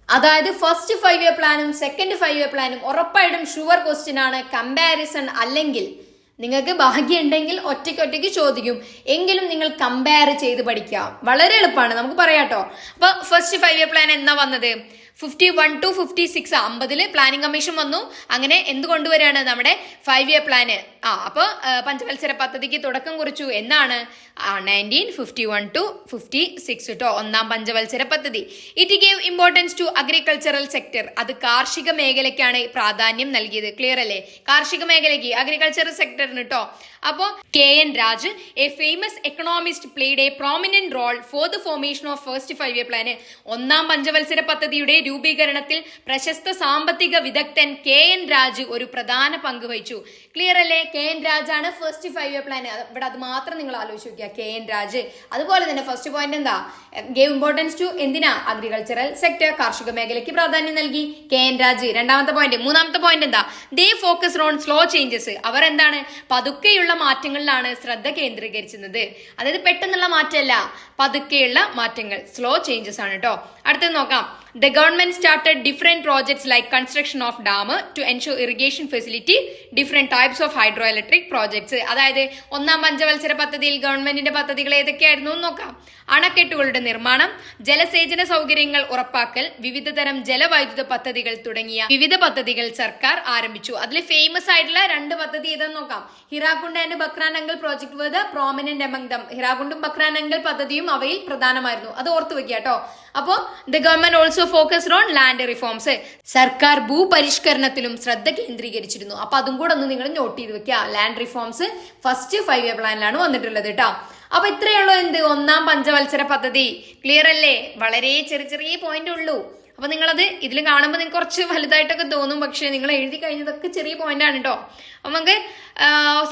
അതായത് ഫസ്റ്റ് 5 ഇയർ പ്ലാനും സെക്കൻഡ് 5 ഇയർ പ്ലാനും ഉറപ്പായിട്ടും ഷുവർ ക്വസ്റ്റ്യൻ ആണ്. കമ്പാരിസൺ അല്ലെങ്കിൽ നിങ്ങൾക്ക് ഭാഗ്യം ഉണ്ടെങ്കിൽ ഒറ്റയ്ക്ക് ചോദിക്കും, എങ്കിലും നിങ്ങൾ കമ്പയർ ചെയ്ത് പഠിക്കുക. വളരെ എളുപ്പമാണ്, നമുക്ക് പറയാട്ടോ. അപ്പൊ ഫസ്റ്റ് 5 ഇയർ പ്ലാൻ എന്നാ വന്നത്? 51 to 56 50 പ്ലാനിംഗ് കമ്മീഷൻ വന്നു. അങ്ങനെ എന്ത് കൊണ്ടുവരികയാണ്? നമ്മുടെ 5 ഇയർ പ്ലാന്. അപ്പൊ പഞ്ചവത്സര പദ്ധതിക്ക് തുടക്കം കുറിച്ചു എന്നാണ് 1951 to 56 കേട്ടോ, ഒന്നാം പഞ്ചവത്സര പദ്ധതി. It gave importance to agricultural sector, അത് കാർഷിക മേഖലയ്ക്കാണ് പ്രാധാന്യം നൽകിയത്. ക്ലിയർ അല്ലേ? കാർഷിക മേഖലയ്ക്ക്, അഗ്രികൾച്ചറൽ സെക്ടറിന് കേട്ടോ. അപ്പോ KN Raj, a famous economist, played a prominent role for the formation of first 5 year plan. ഒന്നാം പഞ്ചവത്സര പദ്ധതിയുടെ രൂപീകരണത്തിൽ പ്രശസ്ത സാമ്പത്തിക വിദഗ്ധൻ KN രാജ് ഒരു പ്രധാന പങ്ക് വഹിച്ചു. ക്ലിയർ അല്ലേ? KN രാജാണ് ഫസ്റ്റ് 5 ഇയർ പ്ലാൻ. ഇവിടെ അത് മാത്രം നിങ്ങൾ ആലോചിച്ച് നോക്കുക, KN രാജ്. അതുപോലെ തന്നെ ഫസ്റ്റ് പോയിന്റ് എന്താ? ഗേവ് ഇമ്പോർട്ടൻസ് ടു എന്തിനാ? അഗ്രികൾച്ചറൽ സെക്ടർ, കാർഷിക മേഖലയ്ക്ക് പ്രാധാന്യം നൽകി KN രാജ്. രണ്ടാമത്തെ പോയിന്റ്. മൂന്നാമത്തെ പോയിന്റ് എന്താ? ദേ ഫോക്കസ് ഓൺ സ്ലോ ചേഞ്ചസ്, അവർ എന്താണ്? പതുക്കെയുള്ള മാറ്റങ്ങളിലാണ് ശ്രദ്ധ കേന്ദ്രീകരിച്ചിരുന്നത്. അതായത് പെട്ടെന്നുള്ള മാറ്റമല്ല, പതുക്കെയുള്ള മാറ്റങ്ങൾ, സ്ലോ ചേഞ്ചസ് ആണ് കേട്ടോ. അടുത്തത് നോക്കാം. The government started different projects like construction of dam to ensure irrigation facility, different types of hydroelectric projects. അതായത് ഒന്നാം പഞ്ചവത്സര പദ്ധതിയിൽ ഗവൺമെന്റിന്റെ പദ്ധതികൾ ഏതൊക്കെയായിരുന്നു നോക്കാം. അണക്കെട്ടുകളുടെ നിർമ്മാണം, ജലസേചന സൗകര്യങ്ങൾ ഉറപ്പാക്കൽ, വിവിധ തരം ജലവൈദ്യുത പദ്ധതികൾ തുടങ്ങിയ വിവിധ പദ്ധതികൾ സർക്കാർ ആരംഭിച്ചു. അതിൽ ഫേമസ് ആയിട്ടുള്ള 2 പദ്ധതി ഏതെന്ന് നോക്കാം. Hirakud and Bhakra Nangal project was the prominent among them. ഹിരാക്കുണ്ടും ബക്രാനങ്കൽ പദ്ധതിയും അവയിൽ പ്രധാനമായിരുന്നു. അത് ഓർത്തു വെക്കുക കേട്ടോ. അപ്പോ the government also focused on land reforms, സർക്കാർ ഭൂപരിഷ്കരണത്തിലും ശ്രദ്ധ കേന്ദ്രീകരിച്ചിരുന്നു. അപ്പൊ അതും കൂടെ ഒന്ന് നിങ്ങൾ നോട്ട് ചെയ്ത് വെക്കുക. ലാൻഡ് റിഫോംസ് ഫസ്റ്റ് 5 ഇയർ പ്ലാനിലാണ് വന്നിട്ടുള്ളത് കേട്ടോ. അപ്പൊ ഇത്രയുള്ളൂ എന്ത്? ഒന്നാം പഞ്ചവത്സര പദ്ധതി. ക്ലിയർ അല്ലേ? വളരെ ചെറിയ പോയിന്റ് ഉള്ളൂ. അപ്പൊ നിങ്ങളത് ഇതിൽ കാണുമ്പോൾ നിങ്ങൾക്ക് കുറച്ച് വലുതായിട്ടൊക്കെ തോന്നും, പക്ഷെ നിങ്ങൾ എഴുതി കഴിഞ്ഞതൊക്കെ ചെറിയ പോയിന്റ് ആണ് കേട്ടോ. അപ്പൊ നമുക്ക്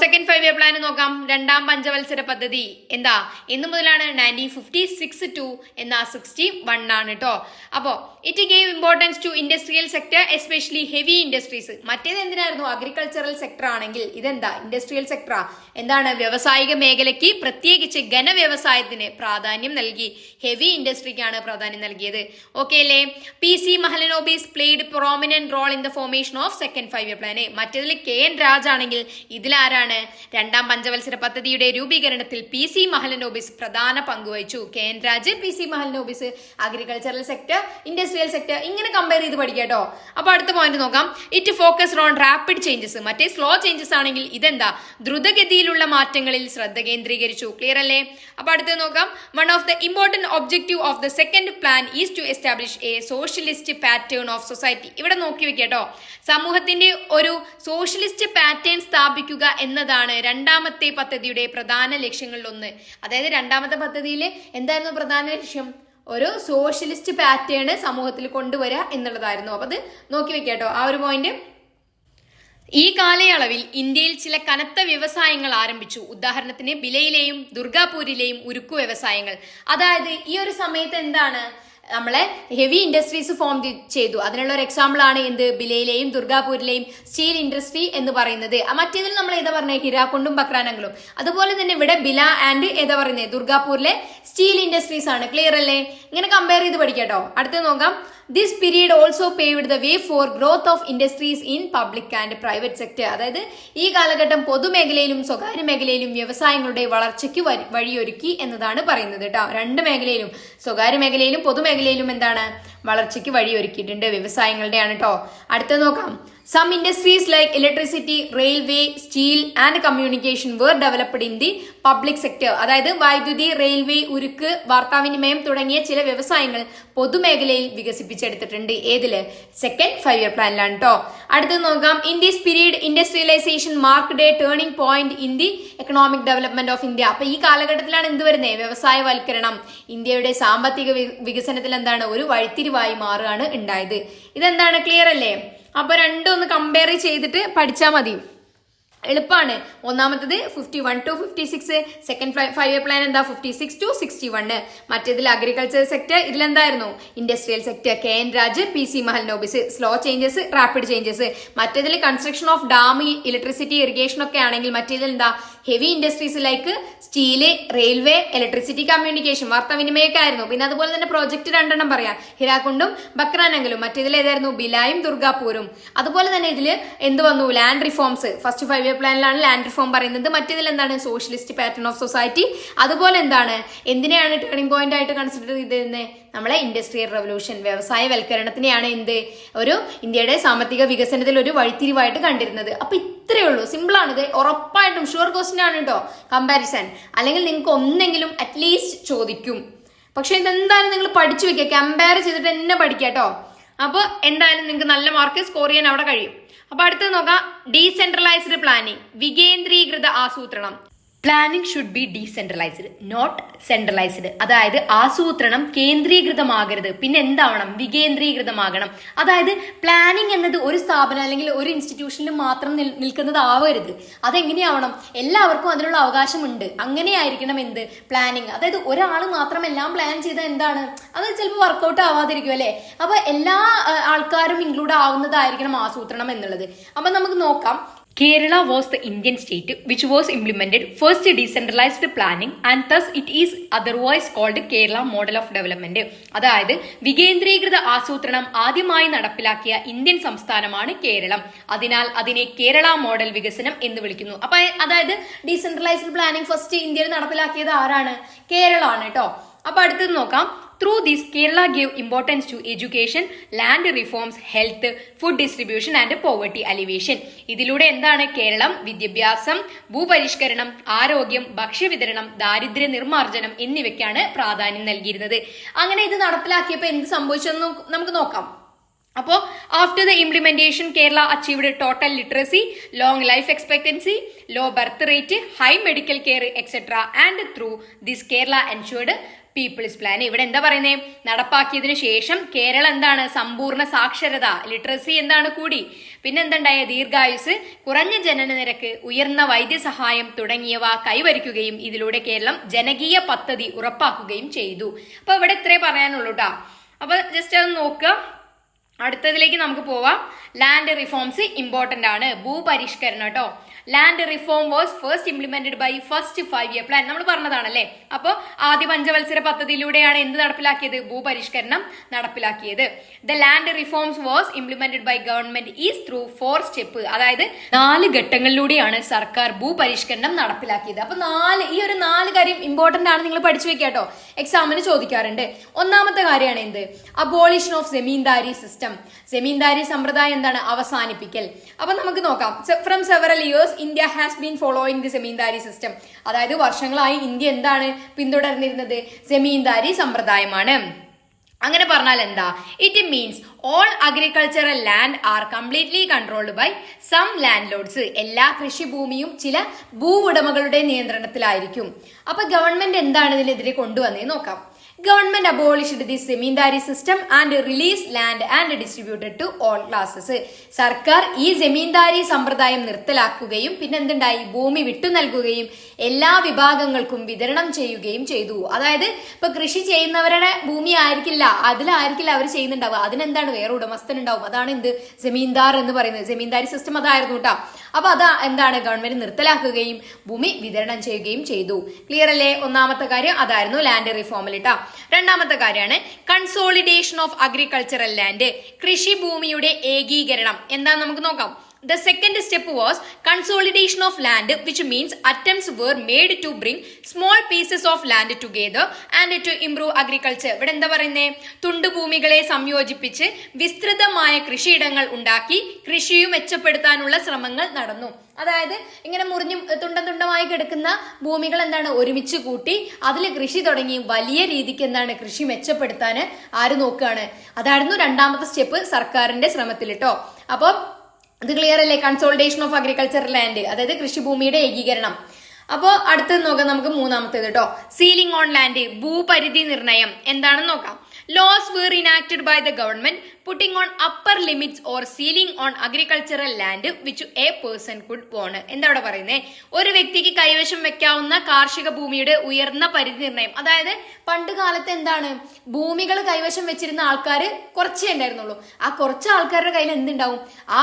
സെക്കൻഡ് 5 ഇയർ പ്ലാൻ നോക്കാം. രണ്ടാം പഞ്ചവത്സര പദ്ധതി എന്താ? എന്ന് മുതലാണ് 1956 ടു എന്നാ 61 ആണ് കേട്ടോ. അപ്പോ it gave importance to industrial sector, especially heavy industries. മറ്റേത് എന്തിനായിരുന്നു? അഗ്രികൾച്ചറൽ സെക്ടർ ആണെങ്കിൽ ഇതെന്താ? ഇൻഡസ്ട്രിയൽ സെക്ടറാ. എന്താണ്? വ്യാവസായിക മേഖലയ്ക്ക്, പ്രത്യേകിച്ച് ഘനവ്യവസായത്തിന് പ്രാധാന്യം നൽകി. ഹെവി ഇൻഡസ്ട്രിക്കാണ് പ്രാധാന്യം നൽകിയത്. ഓക്കെ അല്ലേ? PC Mahalanobis played prominent role in the formation of second 5 year plan. മറ്റേതിൽ KN രാജ് ആണെങ്കിൽ ഇതിലാരാണ്? രണ്ടാം പഞ്ചവത്സര പദ്ധതിയുടെ രൂപീകരണത്തിൽ PC മഹലനോബിസ് പ്രധാന പങ്കുവഹിച്ചു. KN രാജ്, PC Mahalanobis, agricultural sector, industrial sector, ഇങ്ങനെ കമ്പയർ ചെയ്ത് പഠിക്കാട്ടോ. അപ്പൊ അടുത്ത പോയിന്റ് നോക്കാം. It focused on rapid changes. മറ്റേ സ്ലോ ചേഞ്ചസ് ആണെങ്കിൽ ഇതെന്താ? ദ്രുതഗതിയിലുള്ള മാറ്റങ്ങളിൽ ശ്രദ്ധ കേന്ദ്രീകരിച്ചു. ക്ലിയർ അല്ലേ? അപ്പൊ അടുത്ത് നോക്കാം. One of the important objective of the second plan is to establish a socialist pattern of society. ഇവിടെ നോക്കി വെക്കാട്ടോ. സമൂഹത്തിന്റെ ഒരു സോഷ്യലിസ്റ്റ് പാറ്റേൺ സ്ഥാപിക്കുക എന്നതാണ് രണ്ടാമത്തെ പദ്ധതിയുടെ പ്രധാന ലക്ഷ്യങ്ങളിലൊന്ന്. അതായത് രണ്ടാമത്തെ പദ്ധതിയിൽ എന്തായിരുന്നു പ്രധാന ലക്ഷ്യം? ഒരു സോഷ്യലിസ്റ്റ് പാറ്റേൺ സമൂഹത്തിൽ കൊണ്ടുവരിക എന്നുള്ളതായിരുന്നു. അപ്പൊ അത് നോക്കി വെക്കാട്ടോ ആ ഒരു പോയിന്റ്. ഈ കാലയളവിൽ ഇന്ത്യയിൽ ചില കനത്ത വ്യവസായങ്ങൾ ആരംഭിച്ചു. ഉദാഹരണത്തിന് ബിലയിലെയും ദുർഗാപൂരിലെയും ഉരുക്കു വ്യവസായങ്ങൾ. അതായത് ഈ ഒരു സമയത്ത് എന്താണ്? നമ്മളെ ഹെവി ഇൻഡസ്ട്രീസ് ഫോം ചെയ്തു. അതിനുള്ള ഒരു എക്സാമ്പിൾ ആണ് എന്ത്? ബിലയിലെയും ദുർഗാപൂരിലെയും സ്റ്റീൽ ഇൻഡസ്ട്രി എന്ന് പറയുന്നത്. മറ്റേതിൽ നമ്മൾ ഏതാ പറഞ്ഞത്? ഹിരാക്കുണ്ടും ബക്രാനങ്കലും. അതുപോലെ തന്നെ ഇവിടെ ബില ആൻഡ് ഏതാ പറയുന്നത്? ദുർഗാപൂരിലെ സ്റ്റീൽ ഇൻഡസ്ട്രീസ് ആണ്. ക്ലിയർ അല്ലേ? ഇങ്ങനെ കമ്പയർ ചെയ്ത് പഠിക്കാട്ടോ. അടുത്ത് നോക്കാം. This period also paved the way for growth of industries in public and private sector. അതായത് ഈ കാലഘട്ടം പൊതുമേഖലയിലും സ്വകാര്യ മേഖലയിലും വ്യവസായങ്ങളുടെ വളർച്ചയ്ക്ക് വഴിയൊരുക്കി എന്നതാണ് പറയുന്നത് കേട്ടോ. 2 മേഖലയിലും, സ്വകാര്യ മേഖലയിലും പൊതുമേഖലയിലും എന്താണ്? വളർച്ചയ്ക്ക് വഴിയൊരുക്കിയിട്ടുണ്ട്. വ്യവസായങ്ങളുടെയാണ് കേട്ടോ. അടുത്ത നോക്കാം. Some industries like electricity, railway, steel and communication were developed in the public sector. അതായത് വൈദ്യുതി, റെയിൽവേ, ഉരുക്ക്, വാർത്താവിനിമയം തുടങ്ങിയ ചില വ്യവസായങ്ങൾ പൊതുമേഖലയിൽ വികസിപ്പിച്ചെടുത്തിട്ടുണ്ട്. ഏതില്? സെക്കൻഡ് 5 ഇയർ പ്ലാനിലാണ് കേട്ടോ. അടുത്തത് നോക്കാം. In this period industrialisation marked a turning point in the economic development of India. അപ്പൊ ഈ കാലഘട്ടത്തിലാണ് എന്ത് വരുന്നത്? വ്യവസായവൽക്കരണം ഇന്ത്യയുടെ സാമ്പത്തിക വികസനത്തിൽ എന്താണ്? ഒരു വഴിത്തിരിവായി മാറുകയാണ് ഉണ്ടായത്. ഇതെന്താണ്? ക്ലിയർ അല്ലേ? അപ്പൊ രണ്ടും ഒന്ന് കമ്പയർ ചെയ്തിട്ട് പഠിച്ചാൽ മതി. എളുപ്പമാണ്. ഒന്നാമത്തത് 51 to 56, സെക്കൻഡ് 5 year പ്ലാൻ എന്താ 56 to 61. മറ്റേതിൽ അഗ്രികൾച്ചർ സെക്ടർ, ഇതിലെന്തായിരുന്നു ഇൻഡസ്ട്രിയൽ സെക്ടർ, KN രാജ്, PC Mahalanobis, slow changes, rapid changes. മറ്റേതിൽ construction of dam, electricity, irrigation ഒക്കെ ആണെങ്കിൽ മറ്റേതിൽ എന്താ heavy industries like steel, railway, electricity, communication, വാർത്താവിനിമയമൊക്കെ ആയിരുന്നു. പിന്നെ അതുപോലെ തന്നെ പ്രോജക്ട് 2 പറയാം, ഹിരാക്കുണ്ടും ബക്രാനങ്കലും. മറ്റേതിൽ ഏതായിരുന്നു ബിലായും ദുർഗാപൂരും. അതുപോലെ തന്നെ ഇതിൽ എന്ത് വന്നു ലാൻഡ് റിഫോംസ്. ഫസ്റ്റ് 5 year പ്ലാനിലാണ് ലാൻഡ് റിഫോം പറയുന്നത്. മറ്റേതിൽ എന്താണ് സോഷ്യലിസ്റ്റ് പാറ്റേൺ ഓഫ് സൊസൈറ്റി. അതുപോലെ എന്താണ് എന്തിനെയാണ് ടേണിംഗ് പോയിന്റ് ആയിട്ട് കൺസിഡർ ചെയ്തിരുന്നത് നമ്മളെ ഇൻഡസ്ട്രിയൽ റവല്യൂഷൻ, വ്യവസായവൽക്കരണത്തിനെയാണ് എന്ത് ഒരു ഇന്ത്യയുടെ സാമ്പത്തിക വികസനത്തിൽ ഒരു വഴിത്തിരിവായിട്ട് കണ്ടിരുന്നത്. അപ്പൊ ഇത്രയേ ഉള്ളൂ, സിമ്പിൾ ആണിത്. ഉറപ്പായിട്ടും ഷുവർ ക്വസ്റ്റ്യൻ ആണ് കേട്ടോ കമ്പാരിസൺ. അല്ലെങ്കിൽ നിങ്ങൾക്ക് ഒന്നെങ്കിലും അറ്റ്ലീസ്റ്റ് ചോദിക്കും. പക്ഷെ ഇതെന്തായാലും നിങ്ങൾ പഠിച്ചു വെക്കുക, കമ്പയർ ചെയ്തിട്ട് തന്നെ പഠിക്കുക കേട്ടോ. അപ്പോൾ എന്തായാലും നിങ്ങൾക്ക് നല്ല മാർക്ക് സ്കോർ ചെയ്യാൻ അവിടെ കഴിയും. അപ്പൊ അടുത്തത് നോക്കാം, ഡീസെൻട്രലൈസ്ഡ് പ്ലാനിങ്, വികേന്ദ്രീകൃത ആസൂത്രണം. Planning should be decentralised, not centralised. അതായത് ആസൂത്രണം കേന്ദ്രീകൃതമാകരുത്, പിന്നെ എന്താവണം വികേന്ദ്രീകൃതമാകണം. അതായത് പ്ലാനിംഗ് എന്നത് ഒരു സ്ഥാപനം അല്ലെങ്കിൽ ഒരു ഇൻസ്റ്റിറ്റ്യൂഷനിൽ മാത്രം നിൽക്കുന്നതാവരുത്. അതെങ്ങനെയാവണം, എല്ലാവർക്കും അതിനുള്ള അവകാശമുണ്ട്. അങ്ങനെയായിരിക്കണം എന്ത് പ്ലാനിങ്. അതായത് ഒരാൾ മാത്രം എല്ലാം പ്ലാൻ ചെയ്താൽ എന്താണ് അത് ചിലപ്പോൾ വർക്കൗട്ട് ആവാതിരിക്കും അല്ലെ. അപ്പൊ എല്ലാ ആൾക്കാരും ഇൻക്ലൂഡ് ആവുന്നതായിരിക്കണം ആസൂത്രണം എന്നുള്ളത്. അപ്പൊ നമുക്ക് നോക്കാം. Kerala was the Indian state which was implemented first decentralized planning and thus it is otherwise called Kerala model of development. അതായത് വികേന്ദ്രീകൃത ആസൂത്രണം ആദ്യമായി നടപ്പിലാക്കിയ ഇന്ത്യൻ സംസ്ഥാനമാണ് കേരളം. അതിനാൽ അതിനെ കേരള മോഡൽ വികസനം എന്ന് വിളിക്കുന്നു. അപ്പൊ അതായത് ഡീസെൻട്രലൈസ്ഡ് പ്ലാനിംഗ് ഫസ്റ്റ് ഇന്ത്യയിൽ നടപ്പിലാക്കിയത് ആരാണ്? കേരളമാണ് കേട്ടോ. അപ്പൊ അടുത്തത് നോക്കാം. Through this, Kerala gave importance to education, land reforms, health, food distribution and poverty alleviation. ഇതിലൂടെ എന്താണ് കേരളം വിദ്യാഭ്യാസം, ഭൂപരിഷ്കരണം, ആരോഗ്യം, ഭക്ഷ്യവിതരണം, ദാരിദ്ര്യ നിർമ്മാർജ്ജനം എന്നിവയ്ക്കാണ് പ്രാധാന്യം നൽകിയിരുന്നത്. അങ്ങനെ ഇത് നടപ്പിലാക്കിയപ്പോൾ എന്ത് സംഭവിച്ചെന്ന് നമുക്ക് നോക്കാം. അപ്പോൾ after the implementation Kerala achieved total literacy, long life expectancy, low birth rate, high medical care etcetera and through this Kerala ensured people's plan. ഇവിടെ എന്താ പറയുന്നത്, നടപ്പാക്കിയതിനു ശേഷം കേരളം എന്താണ് സമ്പൂർണ്ണ സാക്ഷരത, ലിറ്ററസി എന്താണ് കൂടി, പിന്നെ എന്തുണ്ടായ ദീർഘായുസ്, കുറഞ്ഞ ജനന നിരക്ക്, ഉയർന്ന വൈദ്യസഹായം തുടങ്ങിയവ കൈവരിക്കുകയും ഇതിലൂടെ കേരളം ജനകീയ പദ്ധതി ഉറപ്പാക്കുകയും ചെയ്തു. അപ്പൊ ഇവിടെ ഇത്രേ പറയാനുള്ളൂ കേട്ടോ. അപ്പൊ ജസ്റ്റ് അത് നോക്കുക. അടുത്തതിലേക്ക് നമുക്ക് പോവാം. ലാൻഡ് റിഫോംസ് ഇമ്പോർട്ടന്റ് ആണ്, ഭൂപരിഷ്കരണം കേട്ടോ. Land reform was first implemented by first 5 year plan. നമ്മൾ പറഞ്ഞതാണല്ലേ. അപ്പോൾ ആദ്യ പഞ്ചവത്സര പദ്ധതിയിലൂടെയാണ് എന്ത് നടപ്പിലാക്കിയത്, ഭൂപരിഷ്കരണം നടപ്പിലാക്കിയത്. The land reforms was implemented by government is through 4 step. അതായത് 4 ഘട്ടങ്ങളിലൂടെയാണ് സർക്കാർ ഭൂപരിഷ്കരണം നടപ്പിലാക്കിയത്. അപ്പൊ ഈ ഒരു 4 കാര്യം ഇമ്പോർട്ടന്റ് ആണ്, നിങ്ങൾ പഠിച്ചു വെക്കുക കേട്ടോ. എക്സാമിന് ചോദിക്കാറുണ്ട്. ഒന്നാമത്തെ കാര്യമാണ് എന്ത്, അബോളിഷൻ ഓഫ് സെമീന്ദാരി സിസ്റ്റം. സെമീന്ദാരി സമ്പ്രദായം എന്താണ്, അവസാനിപ്പിക്കൽ. അപ്പൊ നമുക്ക് നോക്കാം. From several years India has been following the സെമീന്ദാരി system. അതായത് വർഷങ്ങളായി ഇന്ത്യ എന്താണ് പിന്തുടർന്നിരുന്നത്, സെമീന്ദാരി സമ്പ്രദായമാണ്. അങ്ങനെ പറഞ്ഞാൽ എന്താ, it means all agricultural land are completely controlled by some landlords. എല്ലാ കൃഷിഭൂമിയും ചില ഭൂവുടമകളുടെ നിയന്ത്രണത്തിലായിരിക്കും. അപ്പൊ ഗവൺമെന്റ് എന്താണ് ഇതിനെതിരെ കൊണ്ടുവന്നേ നോക്കാം. Government abolished the zemindari system and released land and distributed to all classes. സർക്കാർ ഈ ജമീന്ദാരി സമ്പ്രദായം നിർത്തലാക്കുകയും പിന്നെ എന്തുണ്ടായി, ഭൂമി വിട്ടു നൽകുകയും എല്ലാ വിഭാഗങ്ങൾക്കും വിതരണം ചെയ്യുകയും ചെയ്തു. അതായത് ഇപ്പൊ കൃഷി ചെയ്യുന്നവരുടെ ഭൂമി ആയിരിക്കില്ല, അതിലായിരിക്കില്ല അവർ ചെയ്യുന്നുണ്ടാവുക, അതിനെന്താണ് വേറെ ഉടമസ്ഥൻ ഉണ്ടാവും. അതാണ് എന്ത് ജമീന്ദാർ എന്ന് പറയുന്നത്. ജമീന്ദാരി സിസ്റ്റം അതായിരുന്നു കേട്ടോ. അപ്പൊ അതാ എന്താണ് ഗവൺമെന്റ് നിർത്തലാക്കുകയും ഭൂമി വിതരണം ചെയ്യുകയും ചെയ്തു. ക്ലിയർ അല്ലേ? ഒന്നാമത്തെ കാര്യം അതായിരുന്നു ലാൻഡ് റിഫോമിൽ കേട്ടോ. രണ്ടാമത്തെ കാര്യമാണ് കൺസോളിഡേഷൻ ഓഫ് അഗ്രികൾച്ചറൽ ലാൻഡ്, കൃഷിഭൂമിയുടെ ഏകീകരണം. എന്താന്ന് നമുക്ക് നോക്കാം. The second step was consolidation of land, which means attempts were made to bring small pieces of land together and to improve agriculture. ഇവിടെ എന്താ പറയുന്നേ, തുണ്ടുഭൂമികളെ സംയോജിപ്പിച്ച് വിസ്തൃതമായ കൃഷിയിടങ്ങൾ ഉണ്ടാക്കി കൃഷിയും മെച്ചപ്പെടുത്താനുള്ള ശ്രമങ്ങൾ നടന്നു. അതായത് ഇങ്ങനെ മുറിഞ്ഞു തുണ്ടമായി കിടക്കുന്ന ഭൂമികൾ എന്താണ് ഒരുമിച്ച് കൂട്ടി അതിൽ കൃഷി തുടങ്ങി വലിയ രീതിക്ക് എന്താണ് കൃഷി മെച്ചപ്പെടുത്താൻ ആര് നോക്കുകയാണ്. അതായിരുന്നു രണ്ടാമത്തെ സ്റ്റെപ്പ് സർക്കാരിന്റെ ശ്രമത്തിൽ കേട്ടോ. അപ്പൊ ഇത് ക്ലിയർ അല്ലേ? കൺസോളിഡേഷൻ ഓഫ് അഗ്രികൾച്ചറൽ ലാൻഡ്, അതായത് കൃഷിഭൂമിയുടെ ഏകീകരണം. അപ്പോൾ അടുത്തത് നോക്കാം നമുക്ക് മൂന്നാമത്തേത് കേട്ടോ. സീലിംഗ് ഓൺ ലാൻഡ്, ഭൂപരിധി നിർണയം എന്താണെന്ന് നോക്കാം. Laws were enacted by the government putting on upper limits or ceiling on agricultural land which a person could own. എന്താ ഇവിടെ പറയുന്നത്? ഒരു വ്യക്തിക്ക് കൈവശം വെക്കാവുന്ന കാർഷിക ഭൂമിയുടെ ഉയർന്ന പരിധി നിർണ്ണയം. അതായത് പണ്ട് കാലത്ത് എന്താണ്, ഭൂമികൾ കൈവശം വെച്ചിരുന്ന ആൾക്കാർ കുറച്ചേ ഉണ്ടായിരുന്നുള്ളൂ. ആ കുറച്ച് ആൾക്കാരുടെ കയ്യിൽ എന്തുണ്ടാവും, ആ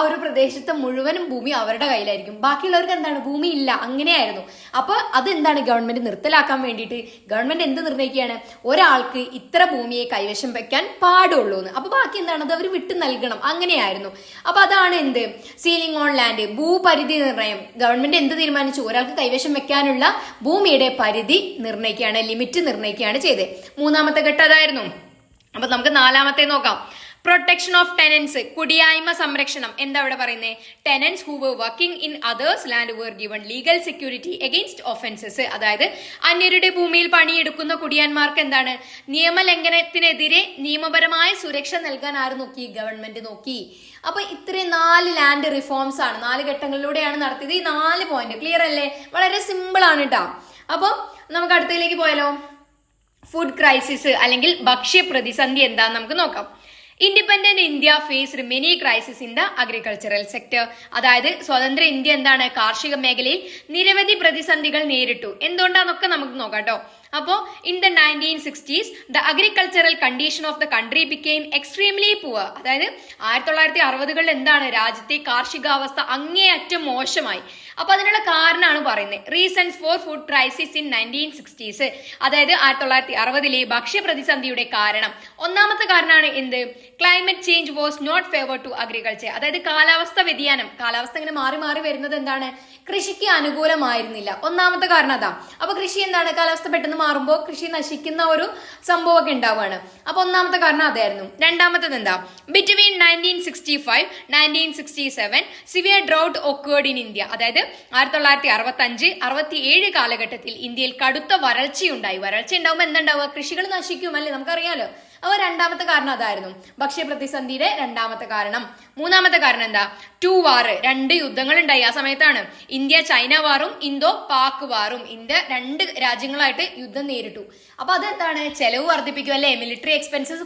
ഒരു പ്രദേശത്തെ മുഴുവനും ഭൂമി അവരുടെ കയ്യിലായിരിക്കും. ബാക്കിയുള്ളവർക്ക് എന്താണ്, ഭൂമി ഇല്ല. അങ്ങനെയായിരുന്നു. അപ്പൊ അതെന്താണ് ഗവൺമെന്റ് നിർത്തലാക്കാൻ വേണ്ടിയിട്ട് ഗവൺമെന്റ് എന്ത് നിർണ്ണയിക്കുകയാണ്, ഒരാൾക്ക് ഇത്ര ഭൂമിയെ കൈവശം വെക്കാൻ പാടുള്ളൂ എന്ന്. അപ്പൊ ബാക്കി എന്താണ്, അത് അവർ വിട്ടു നൽകണം. അങ്ങനെയായിരുന്നു. അപ്പൊ അതാണ് എന്ത്, സീലിംഗ് ഓൺ ലാൻഡ്, ഭൂപരിധി നിർണ്ണയം. ഗവൺമെന്റ് എന്ത് തീരുമാനിച്ചു, ഒരാൾക്ക് കൈവശം വെക്കാനുള്ള ഭൂമിയുടെ പരിധി നിർണ്ണയിക്കുകയാണ്, ലിമിറ്റ് നിർണ്ണയിക്കുകയാണ് ചെയ്തത്. മൂന്നാമത്തെ ഘട്ടം അതായിരുന്നു. അപ്പൊ നമുക്ക് നാലാമത്തെ നോക്കാം. പ്രൊട്ടക്ഷൻ ഓഫ് ടെനൻസ്, കുടിയായ്മ സംരക്ഷണം. എന്താ ഇവിടെ പറയുന്നത്? Tenants who were working in others land were given legal security against offences. അതായത് അന്യരുടെ ഭൂമിയിൽ പണിയെടുക്കുന്ന കുടിയാന്മാർക്ക് എന്താണ്, നിയമലംഘനത്തിനെതിരെ നിയമപരമായ സുരക്ഷ നൽകാൻ ആര് നോക്കി? ഗവൺമെന്റ് നോക്കി. അപ്പൊ ഇത്രയും 4 ലാൻഡ് റിഫോംസ് ആണ്, 4 ഘട്ടങ്ങളിലൂടെയാണ് നടത്തിയത്. ഈ 4 പോയിന്റ് ക്ലിയർ അല്ലേ? വളരെ സിമ്പിൾ ആണ് കേട്ടോ. അപ്പൊ നമുക്ക് അടുത്തതിലേക്ക് പോയാലോ. ഫുഡ് ക്രൈസിസ് അല്ലെങ്കിൽ ഭക്ഷ്യ പ്രതിസന്ധി എന്താന്ന് നമുക്ക് നോക്കാം. Independent India faced many crisis in the agricultural sector. അതായത് സ്വതന്ത്ര ഇന്ത്യ എന്താണ്, കാർഷിക മേഖലയിൽ നിരവധി പ്രതിസന്ധികൾ നേരിട്ടു. എന്തുകൊണ്ടാന്നൊക്കെ നമുക്ക് നോക്കാം കേട്ടോ. അപ്പോ in the 1960s the agricultural condition of the country became extremely poor. അതായത് 1960കളിൽ എന്താണ്, രാജ്യത്തെ കാർഷികാവസ്ഥ അങ്ങേയറ്റം മോശമായി. അപ്പൊ അതിനുള്ള കാരണമാണ് പറയുന്നത്. Reasons for food crisis in 1960s. അതായത് 1960-ലെ ഭക്ഷ്യ പ്രതിസന്ധിയുടെ കാരണം. ഒന്നാമത്തെ കാരണമാണ് എന്ത്, climate change was not favour to agriculture. അതായത് കാലാവസ്ഥ വ്യതിയാനം, കാലാവസ്ഥ ഇങ്ങനെ മാറി മാറി വരുന്നത് എന്താണ്, കൃഷിക്ക് അനുകൂലമായിരുന്നില്ല. ഒന്നാമത്തെ കാരണം അതാ. അപ്പൊ കൃഷി എന്താണ്, കാലാവസ്ഥ പെട്ടെന്ന് മാറുമ്പോൾ കൃഷി നശിക്കുന്ന ഒരു സംഭവമൊക്കെ ഉണ്ടാവുകയാണ്. അപ്പൊ ഒന്നാമത്തെ കാരണം അതായിരുന്നു. രണ്ടാമത്തത് എന്താ, between 1965-1967 severe drought occurred in India. അതായത് 1965-67 കാലഘട്ടത്തിൽ ഇന്ത്യയിൽ കടുത്ത വരൾച്ചയുണ്ടായി. വരൾച്ച ഉണ്ടാവുമ്പോൾ എന്തുണ്ടാവുക, കൃഷികൾ നശിക്കും അല്ലേ, നമുക്കറിയാലോ. അപ്പൊ രണ്ടാമത്തെ കാരണം അതായിരുന്നു, ഭക്ഷ്യപ്രതിസന്ധിയുടെ രണ്ടാമത്തെ കാരണം. മൂന്നാമത്തെ കാരണം എന്താ, 2 വാർ, 2 യുദ്ധങ്ങൾ ഉണ്ടായി ആ സമയത്താണ്. ഇന്ത്യ ചൈന വാറും ഇന്തോ പാക് വാറും. ഇന്ത്യ 2 രാജ്യങ്ങളായിട്ട് യുദ്ധം നേരിട്ടു. അപ്പൊ അതെന്താണ്, ചെലവ് വർദ്ധിപ്പിക്കും അല്ലെ, മിലിറ്ററി എക്സ്പെൻസസ്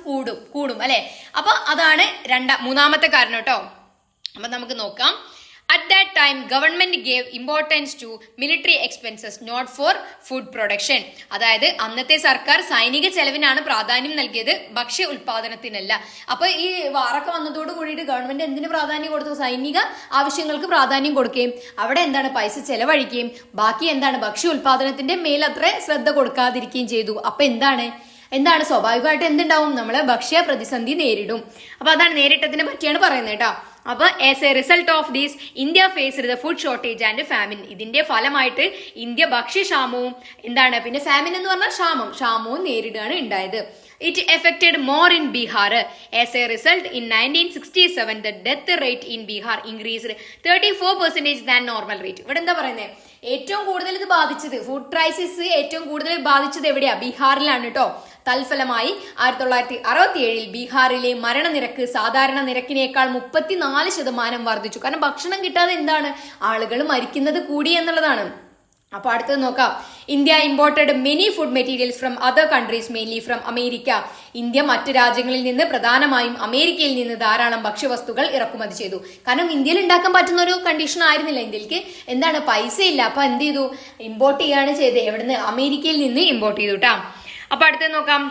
കൂടും അല്ലെ. അപ്പൊ അതാണ് മൂന്നാമത്തെ കാരണം കേട്ടോ. അപ്പൊ നമുക്ക് നോക്കാം. At that time, government gave importance to military expenses, not for food production. അതായത് അന്നത്തെ സർക്കാർ സൈനിക ചെലവിനാണ് പ്രാധാന്യം നൽകിയത്, ഭക്ഷ്യ ഉൽപാദനത്തിനല്ല. അപ്പൊ ഈ വാറൊക്കെ വന്നതോട് കൂടിയിട്ട് ഗവൺമെന്റ് എന്തിന് പ്രാധാന്യം കൊടുത്തു, സൈനിക ആവശ്യങ്ങൾക്ക് പ്രാധാന്യം കൊടുക്കുകയും അവിടെ എന്താണ് പൈസ ചെലവഴിക്കുകയും ബാക്കി എന്താണ് ഭക്ഷ്യ ഉൽപാദനത്തിന്റെ മേൽ അത്ര ശ്രദ്ധ കൊടുക്കാതിരിക്കുകയും ചെയ്തു. അപ്പൊ എന്താണ് സ്വാഭാവികമായിട്ട് എന്തുണ്ടാവും, നമ്മള് ഭക്ഷ്യ പ്രതിസന്ധി നേരിടും. അപ്പൊ അതാണ് നേരിട്ടതിനെ പറ്റിയാണ് പറയുന്നത് കേട്ടോ. അപ്പൊ as a result of these India faced the food shortage and famine. ഇതിന്റെ ഫലമായിട്ട് ഇന്ത്യ ഭക്ഷ്യക്ഷാമവും എന്താണ്, പിന്നെ ഫാമിൻ എന്ന് പറഞ്ഞാൽ ക്ഷാമവും നേരിടുകയാണ് ഉണ്ടായത്. It affected more in Bihar. As a result, in 1967, the death rate in Bihar increased 34% than normal rate. ഇവിടെ എന്താ പറയുന്നത്, ഏറ്റവും കൂടുതൽ ഇത് ബാധിച്ചത്, ഫുഡ് ക്രൈസിസ് ഏറ്റവും കൂടുതൽ ബാധിച്ചത് എവിടെയാ, ബീഹാറിലാണ് കേട്ടോ. തൽഫലമായി 1967 ബീഹാറിലെ മരണനിരക്ക് സാധാരണ നിരക്കിനേക്കാൾ 34% വർദ്ധിച്ചു. കാരണം ഭക്ഷണം കിട്ടാതെ എന്താണ്, ആളുകൾ മരിക്കുന്നത് കൂടി എന്നുള്ളതാണ്. അപ്പൊ അടുത്തത് നോക്കാം. India imported many food materials from other countries, mainly from America. India മറ്റ് രാജ്യങ്ങളിൽ നിന്ന്, പ്രധാനമായും അമേരിക്കയിൽ നിന്ന് ധാരാളം ഭക്ഷ്യവസ്തുക്കൾ ഇറക്കുമതി ചെയ്തു. കാരണം ഇന്ത്യയിൽ ഉണ്ടാക്കാൻ പറ്റുന്ന ഒരു കണ്ടീഷൻ ആയിരുന്നില്ല. ഇന്ത്യക്ക് എന്താണ്, പൈസ ഇല്ല. അപ്പൊ എന്ത് ചെയ്തു, ഇമ്പോർട്ട് ചെയ്യാണ് ചെയ്തത്. എവിടുന്ന്, അമേരിക്കയിൽ നിന്ന് ഇമ്പോർട്ട് ചെയ്തു കേട്ടോ. അപ്പൊ അടുത്തത് നോക്കാം.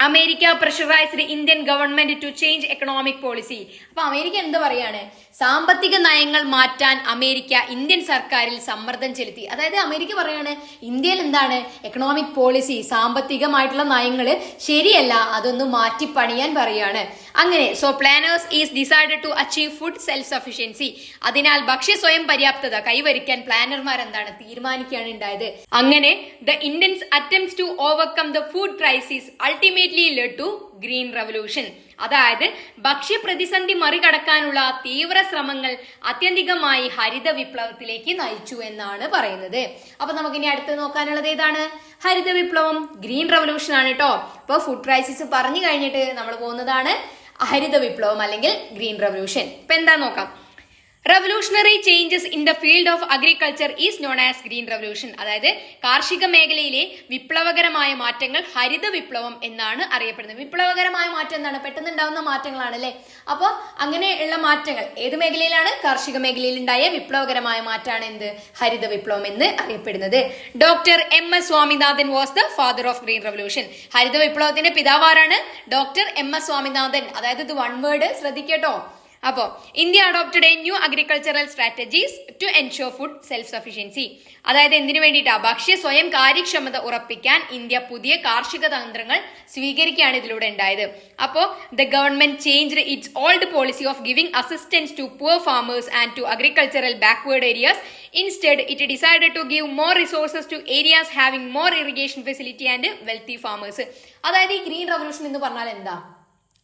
America pressurised Indian government to change economic policy. അപ്പൊ അമേരിക്ക എന്താ പറയാണ്, സാമ്പത്തിക നയങ്ങൾ മാറ്റാൻ അമേരിക്ക ഇന്ത്യൻ സർക്കാരിൽ സമ്മർദ്ദം ചെലുത്തി. അതായത് അമേരിക്ക പറയാണ്, ഇന്ത്യയിൽ എന്താണ് എക്കണോമിക് പോളിസി, സാമ്പത്തികമായിട്ടുള്ള നയങ്ങൾ ശരിയല്ല, അതൊന്ന് മാറ്റിപ്പണിയാൻ പറയാണ്. അങ്ങനെ so planners is decided to achieve food self sufficiency. അതിനാൽ ഭക്ഷ്യ സ്വയം പര്യാപ്തത കൈവരിക്കാൻ പ്ലാനർമാർ എന്താണ് തീരുമാനിക്കുകയാണ് ഉണ്ടായത്. അങ്ങനെ the Indians attempts to overcome the food crisis ultimately led to green revolution. അതായത് ഭക്ഷ്യ പ്രതിസന്ധി മറികടക്കാനുള്ള തീവ്ര ശ്രമങ്ങൾ ആത്യന്തികമായി ഹരിത വിപ്ലവത്തിലേക്ക് നയിച്ചു എന്നാണ് പറയുന്നത്. അപ്പൊ നമുക്കിനി അടുത്ത് നോക്കാനുള്ളത് ഏതാണ്, ഹരിത വിപ്ലവം, ഗ്രീൻ റവല്യൂഷൻ ആണ് കേട്ടോ. ഇപ്പൊ ഫുഡ് ക്രൈസിസ് പറഞ്ഞു കഴിഞ്ഞിട്ട് നമ്മൾ പോകുന്നതാണ് ഹരിത വിപ്ലവം അല്ലെങ്കിൽ ഗ്രീൻ റവല്യൂഷൻ. ഇപ്പൊ എന്താ നോക്കാം. Revolutionary changes in the field of agriculture is known as green revolution. അതായത് കാർഷിക മേഖലയിലെ വിപ്ലവകരമായ മാറ്റങ്ങൾ ഹരിത വിപ്ലവം എന്നാണ് അറിയപ്പെടുന്നത്. വിപ്ലവകരമായ മാറ്റം എന്താണ്? പെട്ടെന്ന് ഉണ്ടാവുന്ന മാറ്റങ്ങളാണ് അല്ലെ. അപ്പോൾ അങ്ങനെയുള്ള മാറ്റങ്ങൾ ഏത് മേഖലയിലാണ്? കാർഷിക മേഖലയിൽ ഉണ്ടായ വിപ്ലവകരമായ മാറ്റമാണ് എന്ത്? ഹരിത വിപ്ലവം എന്ന് അറിയപ്പെടുന്നത്. Doctor M S. Swaminathan was the father of green revolution. ഹരിത വിപ്ലവത്തിന്റെ പിതാവാരാണ്? Doctor M S. സ്വാമിനാഥൻ. അതായത് ഇത് വൺ വേർഡ് ശ്രദ്ധിക്കട്ടോ. അപ്പോൾ India adopted a new agricultural strategies to ensure food self sufficiency. അതായത് എന്തിനു വേണ്ടിയിട്ടാ? ഭക്ഷ്യ സ്വയം കാര്യക്ഷമത ഉറപ്പിക്കാൻ ഇന്ത്യ പുതിയ കാർഷിക തന്ത്രങ്ങൾ സ്വീകരിക്കുകയാണ് ഇതിലൂടെ ഉണ്ടായത്. അപ്പോൾ the government changed its old policy of giving assistance to poor farmers and to agricultural backward areas. Instead, it decided to give more resources to areas having more irrigation facility and wealthy farmers. അതായത് ഈ green revolution എന്ന് പറഞ്ഞാൽ എന്താ?